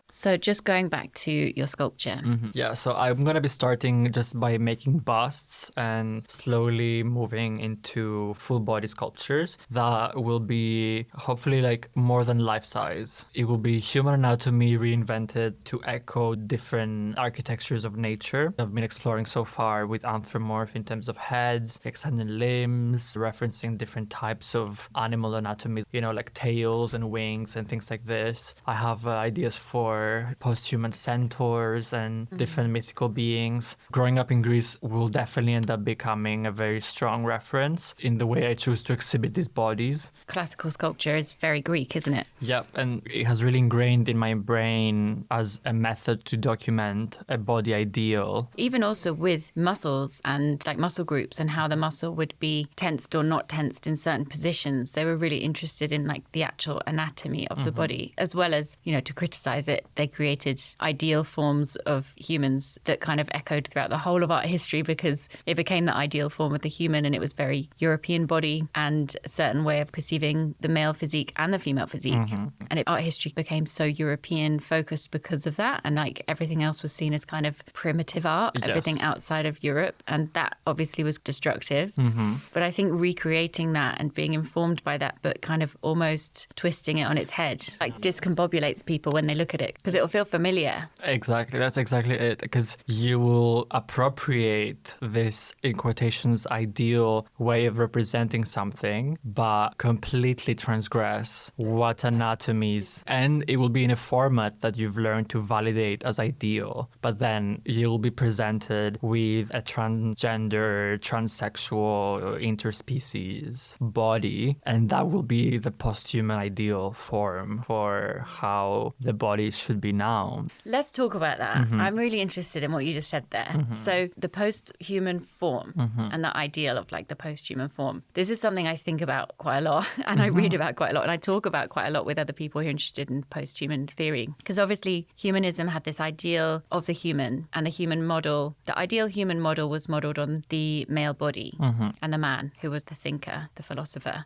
So just going back to your sculpture. Yeah, so I'm going to be starting just by making busts and slowly moving into full body sculptures that will be hopefully like more than life size. It will be human anatomy reinvented to echo different architectures of nature. I've been exploring so far with Anthromorph in terms of heads, extended limbs, referencing different types of animal anatomy, like tails and wings and things like this. I have ideas for posthuman centaurs and different mythical beings. Growing up in Greece will definitely end up becoming a very strong reference in the way I choose to exhibit these bodies. Classical sculpture is very Greek, isn't it? Yep, and it has really ingrained in my brain as a method to document a body ideal. Even also with muscles and like muscle groups and how the muscle would be tensed or not tensed in certain positions. They were really interested in like the actual anatomy of the body, as well as, to criticize it. They created ideal forms of humans that kind of echoed throughout the whole of art history, because it became the ideal form of the human, and it was very European body and a certain way of perceiving the male physique and the female physique. And art history became so European focused because of that, and like everything else was seen as kind of primitive art, everything outside of Europe, and that obviously was destructive. But I think recreating that and being informed by that, but kind of almost twisting it on its head, like discombobulates people when they look at it, because it will feel familiar. Exactly. That's exactly it. Because you will appropriate this, in quotations, ideal way of representing something, but completely transgress what anatomies. And it will be in a format that you've learned to validate as ideal. But then you'll be presented with a transgender, transsexual, interspecies body. And that will be the posthuman ideal form for how the body should be now. Let's talk about that. I'm really interested in what you just said there. So the post-human form and the ideal of like the post-human form. This is something I think about quite a lot, and I read about quite a lot, and I talk about quite a lot with other people who are interested in post-human theory. Because obviously humanism had this ideal of the human and the human model. The ideal human model was modeled on the male body and the man who was the thinker, the philosopher.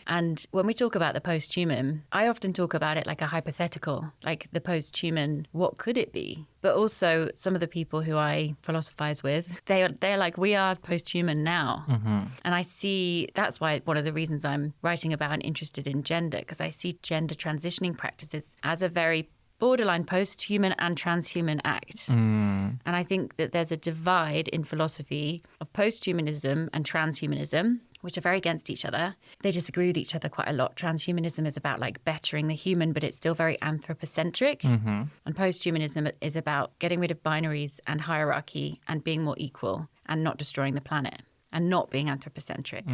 And when we talk about the post-human, I often talk about it like a hypothetical, like the post posthuman, what could it be? But also some of the people who I philosophize with, they're like, we are posthuman now. And I see, that's why one of the reasons I'm writing about and interested in gender, because I see gender transitioning practices as a very borderline posthuman and transhuman act. And I think that there's a divide in philosophy of posthumanism and transhumanism, which are very against each other. They disagree with each other quite a lot. Transhumanism is about like bettering the human, but it's still very anthropocentric. And posthumanism is about getting rid of binaries and hierarchy and being more equal and not destroying the planet and not being anthropocentric.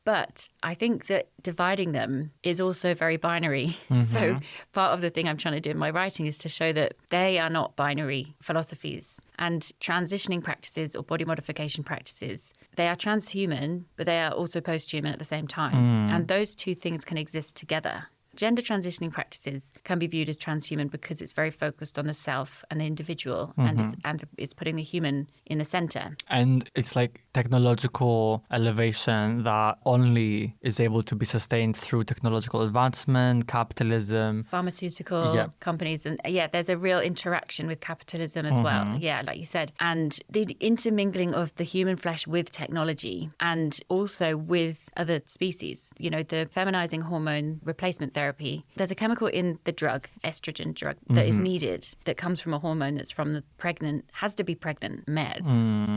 But I think that dividing them is also very binary. So part of the thing I'm trying to do in my writing is to show that they are not binary philosophies. And transitioning practices or body modification practices, they are transhuman, but they are also posthuman at the same time. And those two things can exist together. Gender transitioning practices can be viewed as transhuman because it's very focused on the self and the individual, and it's putting the human in the center. And it's like technological elevation that only is able to be sustained through technological advancement, capitalism, pharmaceutical companies. And there's a real interaction with capitalism as well. Yeah, like you said. And the intermingling of the human flesh with technology and also with other species, you know, the feminizing hormone replacement therapy. There's a chemical in the drug, estrogen drug, that is needed, that comes from a hormone that's from the has to be pregnant mares.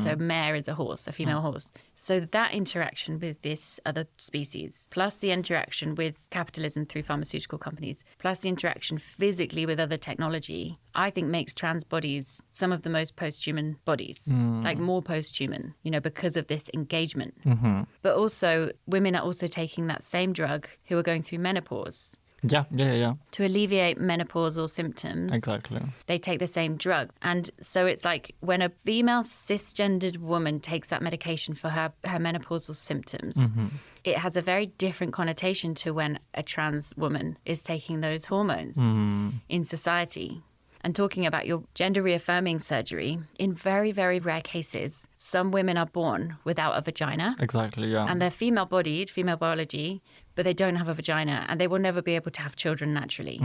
So mare is a horse, a female horse. So that interaction with this other species, plus the interaction with capitalism through pharmaceutical companies, plus the interaction physically with other technology, I think makes trans bodies some of the most posthuman bodies, like more posthuman, you know, because of this engagement. But also, women are also taking that same drug who are going through menopause. To alleviate menopausal symptoms. Exactly. They take the same drug. And so it's like when a female cisgendered woman takes that medication for her menopausal symptoms, it has a very different connotation to when a trans woman is taking those hormones in society. And talking about your gender reaffirming surgery, in very, very rare cases, some women are born without a vagina. Exactly, yeah. And they're female-bodied, female biology, but they don't have a vagina and they will never be able to have children naturally.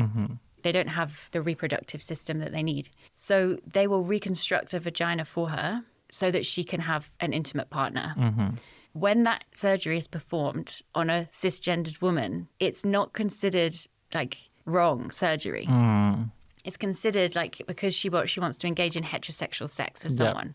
They don't have the reproductive system that they need. So they will reconstruct a vagina for her so that she can have an intimate partner. When that surgery is performed on a cisgendered woman, it's not considered like wrong surgery. It's considered like because she wants to engage in heterosexual sex with someone.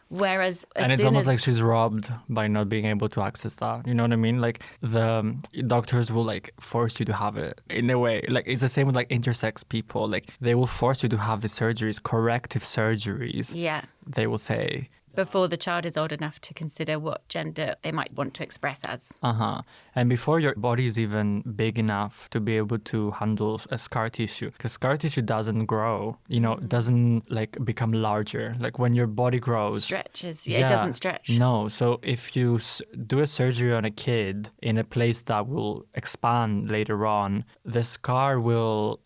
Whereas it's almost like she's robbed by not being able to access that. You know what I mean? Like the doctors will like force you to have it in a way. Like it's the same with like intersex people. Like they will force you to have the surgeries, corrective surgeries. Yeah. They will say. Before the child is old enough to consider what gender they might want to express as. And before your body is even big enough to be able to handle a scar tissue. Because scar tissue doesn't grow, you know, doesn't like become larger. Like when your body grows. Stretches. It doesn't stretch. No. So if you do a surgery on a kid in a place that will expand later on, the scar will...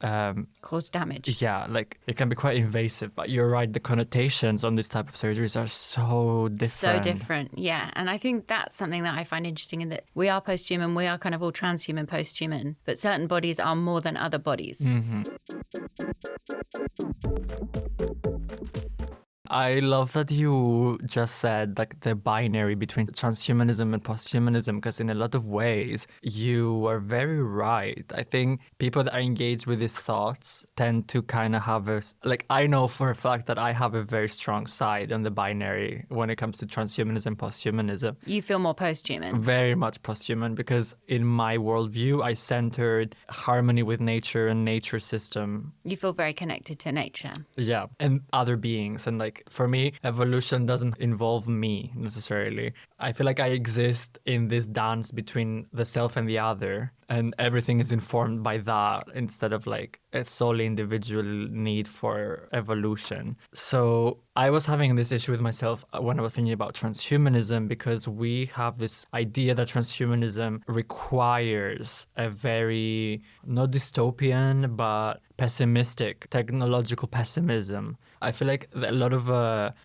cause damage. Yeah, like it can be quite invasive. But you're right, the connotations on this type of surgeries are so different. So different, yeah. And I think that's something that I find interesting in that we are posthuman, we are kind of all transhuman, posthuman, but certain bodies are more than other bodies. I love that you just said like the binary between transhumanism and posthumanism, because in a lot of ways you are very right. I think people that are engaged with these thoughts tend to kind of have I know for a fact that I have a very strong side on the binary when it comes to transhumanism, posthumanism. You feel more posthuman? Very much posthuman, because in my worldview I centered harmony with nature and nature system. You feel very connected to nature. Yeah, and other beings, and like for me, evolution doesn't involve me necessarily. I feel like I exist in this dance between the self and the other, and everything is informed by that instead of like a solely individual need for evolution. So I was having this issue with myself when I was thinking about transhumanism, because we have this idea that transhumanism requires a very, not dystopian, but pessimistic, technological pessimism. I feel like a lot of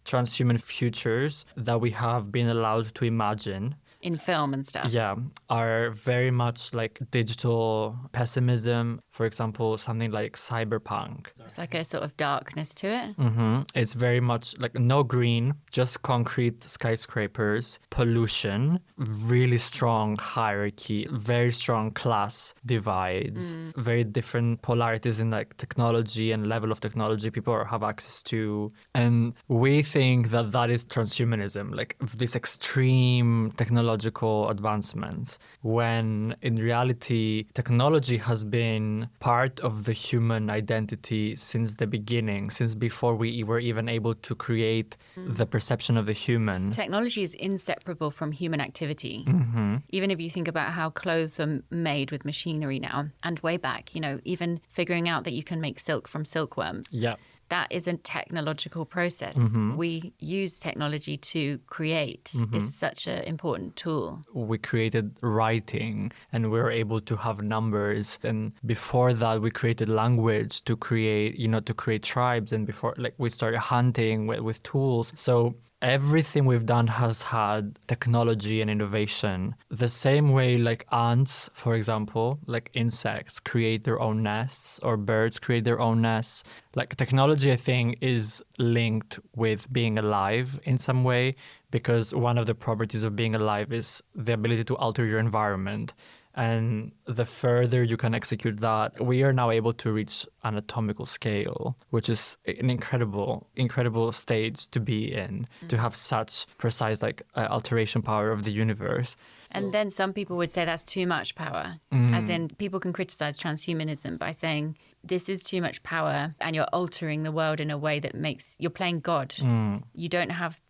transhuman futures that we have been allowed to imagine in film and stuff. Yeah, are very much like digital pessimism. For example, something like cyberpunk. It's like a sort of darkness to it. It's very much like no green, just concrete skyscrapers, pollution, really strong hierarchy, very strong class divides, very different polarities in like technology and level of technology people have access to. And we think that that is transhumanism, like these extreme technological advancements, when in reality, technology has been part of the human identity since the beginning, since before we were even able to create the perception of the human. Technology is inseparable from human activity. Even if you think about how clothes are made with machinery now, and way back, even figuring out that you can make silk from silkworms. Yeah. That is a technological process. We use technology to create. It's such an important tool. We created writing and we were able to have numbers. And before that, we created language to create, to create tribes. And before, like, we started hunting with tools. So everything we've done has had technology and innovation. The same way like ants, for example, like insects create their own nests or birds create their own nests. Like technology, I think, is linked with being alive in some way, because one of the properties of being alive is the ability to alter your environment. And the further you can execute that, we are now able to reach anatomical scale, which is an incredible stage to be in, to have such precise alteration power of the universe. And then some people would say that's too much power. As in, people can criticize transhumanism by saying this is too much power and you're altering the world in a way that makes you're playing God. You shouldn't have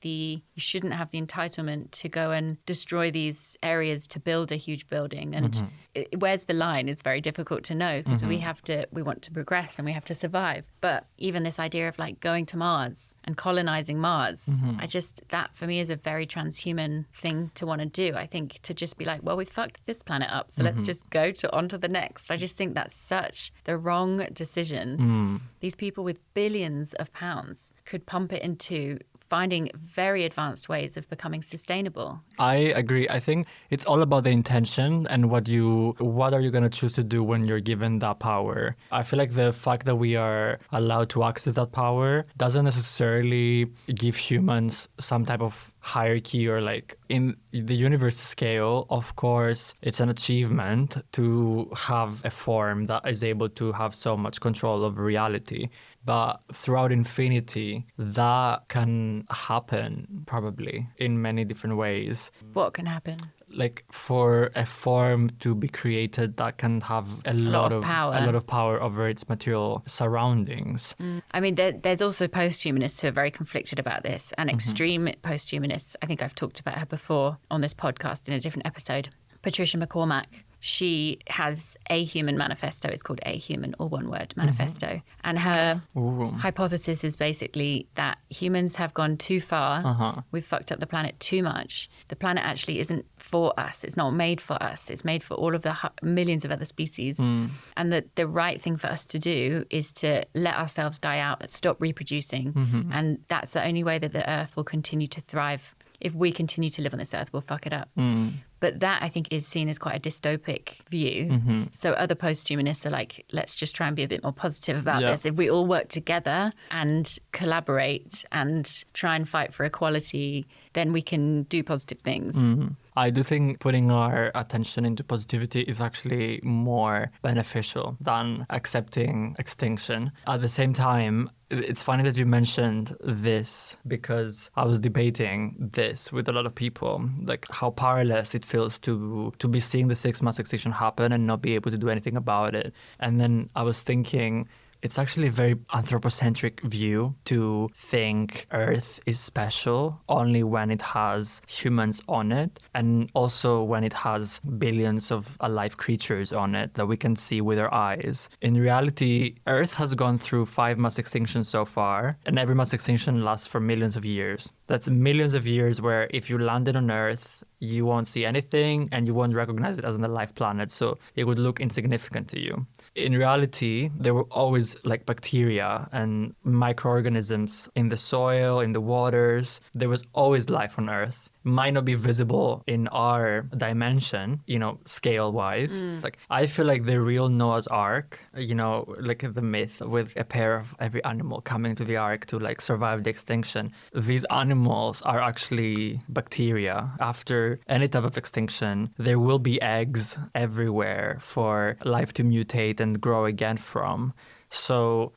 the entitlement to go and destroy these areas to build a huge building. And where's the line? It's very difficult to know, because we want to progress and we have to survive. But even this idea of like going to Mars and colonizing Mars, that for me is a very transhuman thing to want to do. I think to just be like, well, we've fucked this planet up, so let's just go on to the next. I just think that's such the wrong decision. These people with billions of pounds could pump it into finding very advanced ways of becoming sustainable. I agree. I think it's all about the intention and what are you going to choose to do when you're given that power. I feel like the fact that we are allowed to access that power doesn't necessarily give humans some type of hierarchy, or like in the universe scale. Of course, it's an achievement to have a form that is able to have so much control over reality. But throughout infinity, that can happen probably in many different ways. What can happen? Like for a form to be created that can have a lot of power over its material surroundings. I mean, there's also posthumanists who are very conflicted about this, and extreme posthumanists. I think I've talked about her before on this podcast in a different episode. Patricia McCormack. She has a human manifesto. It's called A Human, all one word, manifesto. And her hypothesis is basically that humans have gone too far. We've fucked up the planet too much. The planet actually isn't for us. It's not made for us. It's made for all of the millions of other species. And that the right thing for us to do is to let ourselves die out, stop reproducing. And that's the only way that the earth will continue to thrive. If we continue to live on this earth, we'll fuck it up. But that, I think, is seen as quite a dystopic view. So other posthumanists are like, let's just try and be a bit more positive about this. If we all work together and collaborate and try and fight for equality, then we can do positive things. I do think putting our attention into positivity is actually more beneficial than accepting extinction. At the same time, it's funny that you mentioned this, because I was debating this with a lot of people, like how powerless it feels to be seeing the 6 mass extinction happen and not be able to do anything about it. And then I was thinking, it's actually a very anthropocentric view to think Earth is special only when it has humans on it, and also when it has billions of alive creatures on it that we can see with our eyes. In reality, Earth has gone through 5 mass extinctions so far, and every mass extinction lasts for millions of years. That's millions of years where if you landed on Earth, you won't see anything and you won't recognize it as an alive planet, so it would look insignificant to you. In reality, there were always like bacteria and microorganisms in the soil, in the waters. There was always life on Earth. might not be visible in our dimension, scale wise. Like, I feel like the real Noah's Ark, like the myth with a pair of every animal coming to the ark to like survive the extinction. These animals are actually bacteria. After any type of extinction, there will be eggs everywhere for life to mutate and grow again from. So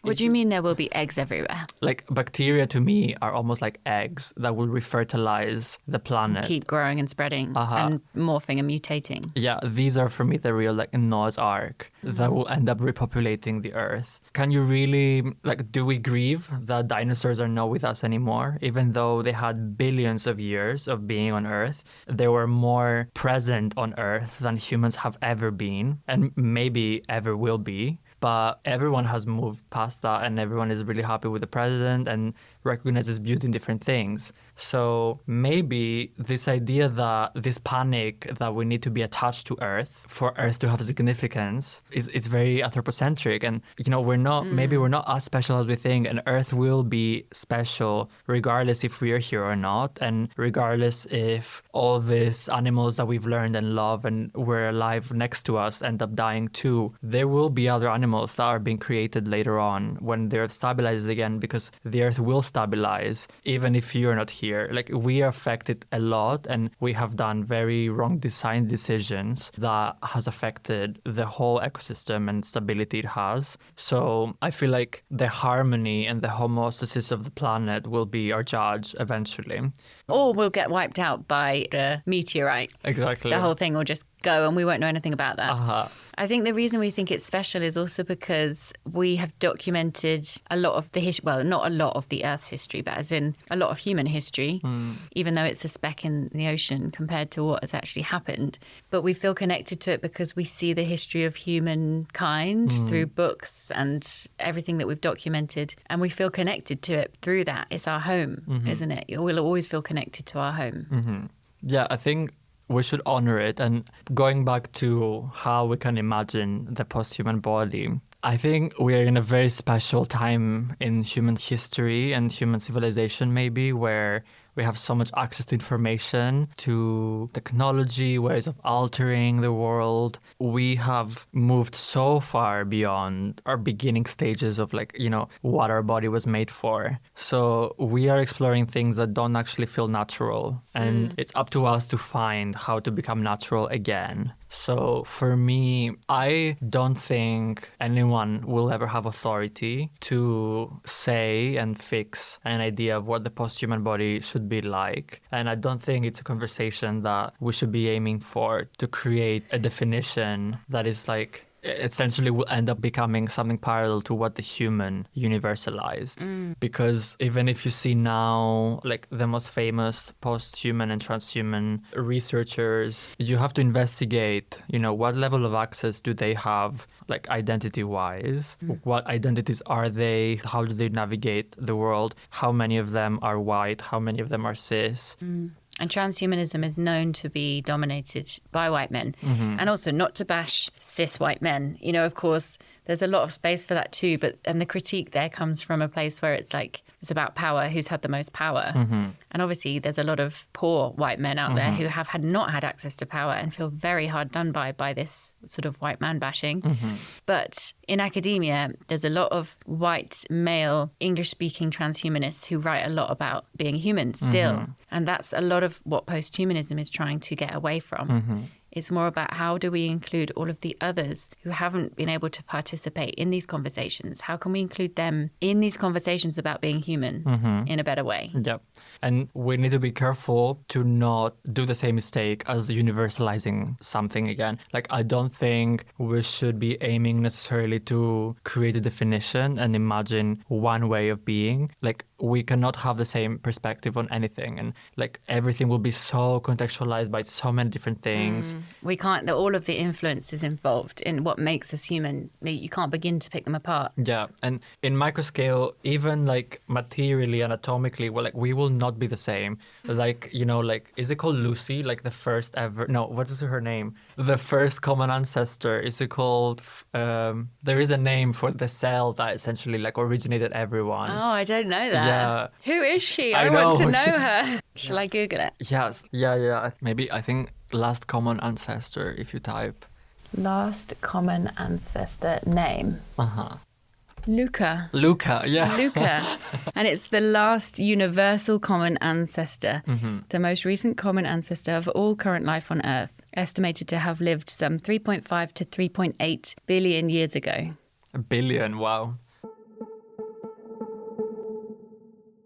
What do you mean there will be eggs everywhere? like bacteria to me are almost like eggs that will refertilize the planet. Keep growing and spreading and morphing and mutating. Yeah, these are for me the real like Noah's Ark that will end up repopulating the earth. Can you really do we grieve that dinosaurs are not with us anymore? Even though they had billions of years of being on earth, they were more present on earth than humans have ever been and maybe ever will be. But everyone has moved past that and everyone is really happy with the present and recognizes beauty in different things. So maybe this idea that this panic that we need to be attached to Earth for Earth to have significance is very anthropocentric. And, maybe we're not as special as we think, and Earth will be special regardless if we are here or not. And regardless if all these animals that we've learned and love and were alive next to us end up dying too, there will be other animals that are being created later on when the Earth stabilizes again, because the Earth will stabilize even if you're not here. Like, we are affected a lot and we have done very wrong design decisions that has affected the whole ecosystem and stability it has. So I feel like the harmony and the homeostasis of the planet will be our judge eventually. Or we'll get wiped out by a meteorite. Exactly. The whole thing will just go and we won't know anything about that. I think the reason we think it's special is also because we have documented a lot of the history, well, not a lot of the Earth's history, but as in a lot of human history, even though it's a speck in the ocean compared to what has actually happened. But we feel connected to it because we see the history of humankind through books and everything that we've documented. And we feel connected to it through that. It's our home, isn't it? We'll always feel connected to our home. Yeah, I think we should honor it. And going back to how we can imagine the posthuman body, I think we are in a very special time in human history and human civilization, maybe, where we have so much access to information, to technology, ways of altering the world. We have moved so far beyond our beginning stages of what our body was made for. So we are exploring things that don't actually feel natural. And it's up to us to find how to become natural again. So for me, I don't think anyone will ever have authority to say and fix an idea of what the posthuman body should be like. And I don't think it's a conversation that we should be aiming for, to create a definition that is essentially will end up becoming something parallel to what the human universalized. Because even if you see now, the most famous posthuman and transhuman researchers, you have to investigate, what level of access do they have, identity-wise? What identities are they? How do they navigate the world? How many of them are white? How many of them are cis? And transhumanism is known to be dominated by white men. And also, not to bash cis white men. Of course, there's a lot of space for that too. And the critique there comes from a place where it's it's about power, who's had the most power. And obviously, there's a lot of poor white men out there who have not had access to power and feel very hard done by this sort of white man bashing. But in academia, there's a lot of white male English-speaking transhumanists who write a lot about being human still. And that's a lot of what posthumanism is trying to get away from. It's more about how do we include all of the others who haven't been able to participate in these conversations? How can we include them in these conversations about being human in a better way? Yep. And we need to be careful to not do the same mistake as universalizing something again. I don't think we should be aiming necessarily to create a definition and imagine one way of being. We cannot have the same perspective on anything. And everything will be so contextualized by so many different things. We can't, all of the influences involved in what makes us human, you can't begin to pick them apart. Yeah, and in micro scale, even like materially, anatomically, well, like we will not be the same. Like, you know, like, is it called Lucy? Like the first ever, no, what is her name? The first common ancestor. Is it called, there is a name for the cell that essentially like originated everyone. Oh, I don't know that. Yeah. Who is she? I I want to know. know her. Shall I Google it? Yes, yeah. Maybe, I think last common ancestor, if you type. Last common ancestor name. Uh-huh. Luca. Luca, yeah. Luca. And it's the last universal common ancestor, the most recent common ancestor of all current life on Earth, estimated to have lived some 3.5 to 3.8 billion years ago. A billion, wow.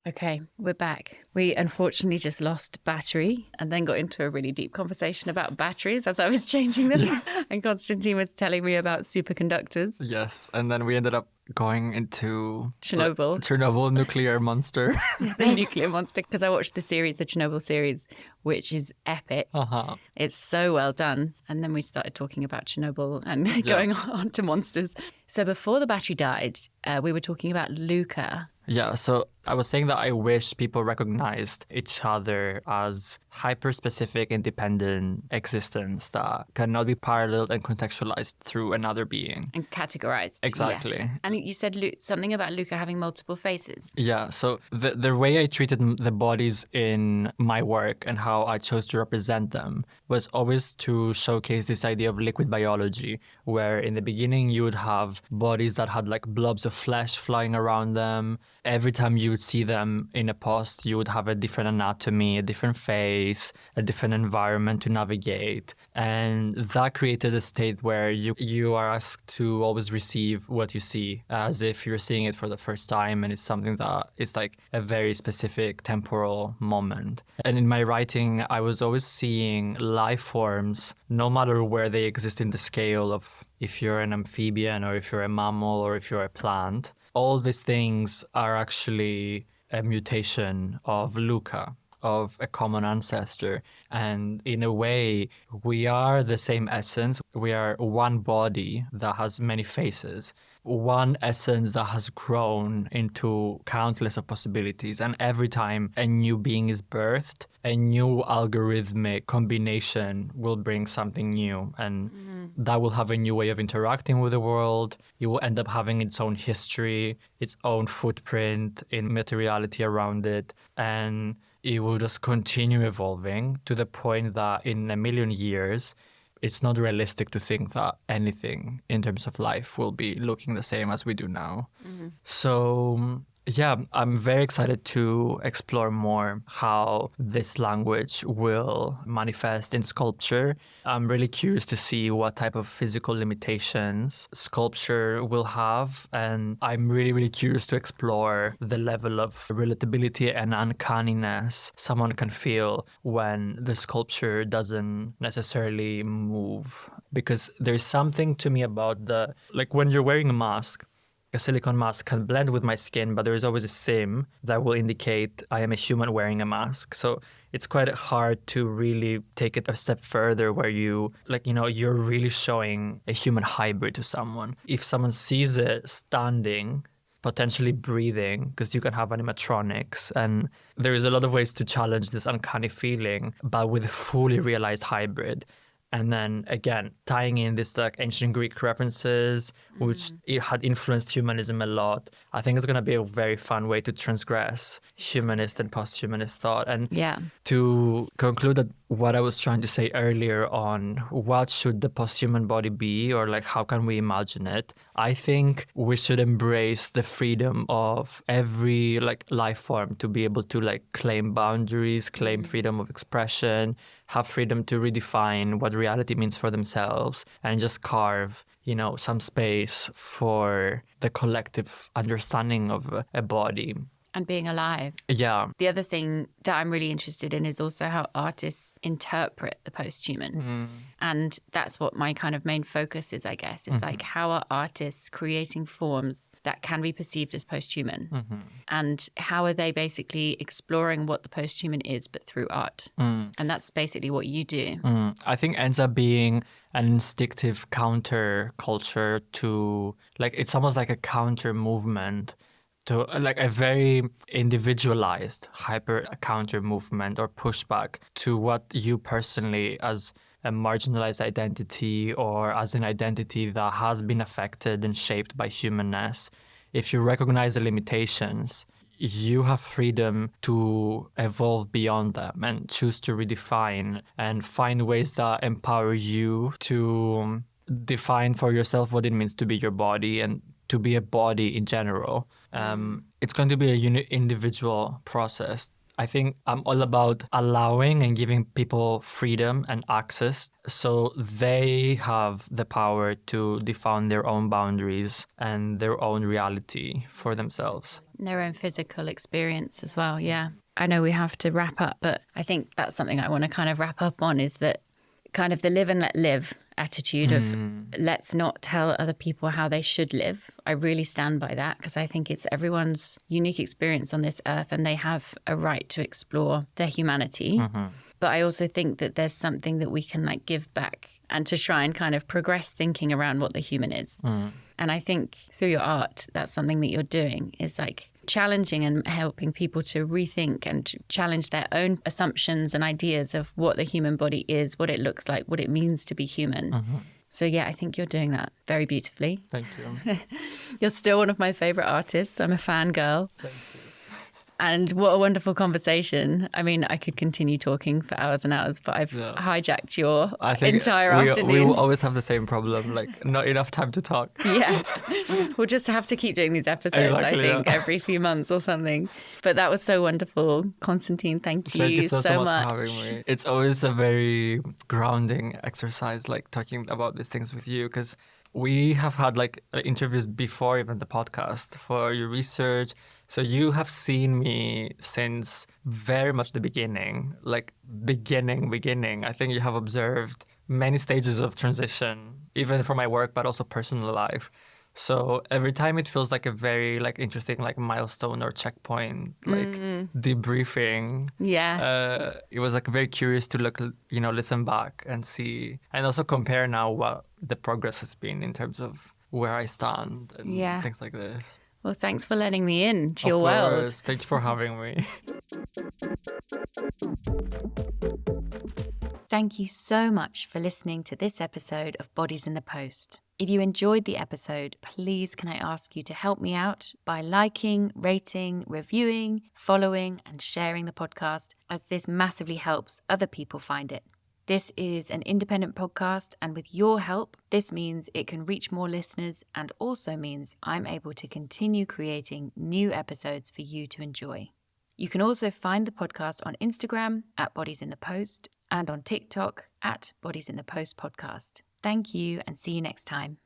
Okay, we're back. We unfortunately just lost battery and then got into a really deep conversation about batteries as I was changing them. Yeah. And Constantine was telling me about superconductors. Yes, and then we ended up going into Chernobyl nuclear monster. The nuclear monster, because I watched the Chernobyl series, which is epic. Uh-huh. It's so well done. And then we started talking about Chernobyl and going on to monsters. So before the battery died, we were talking about Luca. Yeah, so I was saying that I wish people recognized each other as hyper-specific, independent existence that cannot be paralleled and contextualized through another being. And categorized. Exactly. Yes. And you said something about Luca having multiple faces. Yeah, so the way I treated the bodies in my work and how I chose to represent them was always to showcase this idea of liquid biology, where in the beginning you would have bodies that had like blobs of flesh flying around them. Every time you would see them in a post, you would have a different anatomy, a different face, a different environment to navigate. And that created a state where you are asked to always receive what you see as if you're seeing it for the first time. And it's something that is like a very specific temporal moment. And in my writing, I was always seeing life forms, no matter where they exist in the scale of if you're an amphibian or if you're a mammal or if you're a plant. All these things are actually a mutation of Luca, of a common ancestor. And in a way, we are the same essence. We are one body that has many faces, one essence that has grown into countless of possibilities. And every time a new being is birthed, a new algorithmic combination will bring something new. And that will have a new way of interacting with the world. It will end up having its own history, its own footprint in materiality around it. And it will just continue evolving to the point that in a million years, it's not realistic to think that anything in terms of life will be looking the same as we do now. So yeah, I'm very excited to explore more how this language will manifest in sculpture. I'm really curious to see what type of physical limitations sculpture will have. And I'm really, really curious to explore the level of relatability and uncanniness someone can feel when the sculpture doesn't necessarily move. Because there's something to me about like when you're wearing a mask, a silicone mask can blend with my skin, but there is always a sim that will indicate I am a human wearing a mask. So it's quite hard to really take it a step further where you're really showing a human hybrid to someone. If someone sees it standing, potentially breathing, because you can have animatronics, and there is a lot of ways to challenge this uncanny feeling, but with a fully realized hybrid. And then again, tying in this like ancient Greek references, which it had influenced humanism a lot. I think it's going to be a very fun way to transgress humanist and post-humanist thought. And to conclude that what I was trying to say earlier on what should the post-human body be, or like how can we imagine it, I think we should embrace the freedom of every like life form to be able to like claim boundaries, claim freedom of expression, have freedom to redefine what reality means for themselves, and just carve, some space for the collective understanding of a body. And being alive. Yeah. The other thing that I'm really interested in is also how artists interpret the posthuman. And that's what my kind of main focus is, I guess. It's like, how are artists creating forms that can be perceived as posthuman? And how are they basically exploring what the posthuman is, but through art? And that's basically what you do. I think ends up being an instinctive counter culture to, like, it's almost like a counter movement to, like, a very individualized hyper counter movement or pushback to what you personally, as a marginalized identity or as an identity that has been affected and shaped by humanness, if you recognize the limitations, you have freedom to evolve beyond them and choose to redefine and find ways that empower you to define for yourself what it means to be your body and to be a body in general. It's going to be a individual process. I think I'm all about allowing and giving people freedom and access so they have the power to define their own boundaries and their own reality for themselves. Their own physical experience as well, yeah. I know we have to wrap up, but I think that's something I want to kind of wrap up on, is that kind of the live and let live attitude of let's not tell other people how they should live. I really stand by that, because I think it's everyone's unique experience on this earth and they have a right to explore their humanity. But I also think that there's something that we can like give back and to try and kind of progress thinking around what the human is. And I think through your art, that's something that you're doing, is like challenging and helping people to rethink and challenge their own assumptions and ideas of what the human body is, what it looks like, what it means to be human. So yeah, I think you're doing that very beautifully. Thank you. You're still one of my favorite artists. I'm a fangirl. Thank you. And what a wonderful conversation. I mean, I could continue talking for hours and hours, but I've hijacked your entire afternoon. We will always have the same problem, like not enough time to talk. Yeah. We'll just have to keep doing these episodes, Exactly, I think, every few months or something. But that was so wonderful. Constantine, thank you so much much for having me. It's always a very grounding exercise, like talking about these things with you, because we have had like interviews before even the podcast for your research. So you have seen me since very much the beginning, like beginning. I think you have observed many stages of transition, even for my work, but also personal life. So every time it feels like a very like interesting like milestone or checkpoint, like debriefing. Yeah. It was like very curious to look, listen back and see, and also compare now what the progress has been in terms of where I stand and things like this. Well, thanks for letting me in to your Of world. course. Thank you for having me. Thank you so much for listening to this episode of Bodies in the Post. If you enjoyed the episode, please can I ask you to help me out by liking, rating, reviewing, following, and sharing the podcast, as this massively helps other people find it. This is an independent podcast, and with your help, this means it can reach more listeners and also means I'm able to continue creating new episodes for you to enjoy. You can also find the podcast on Instagram at Bodies in the Post and on TikTok at Bodies in the Post Podcast. Thank you and see you next time.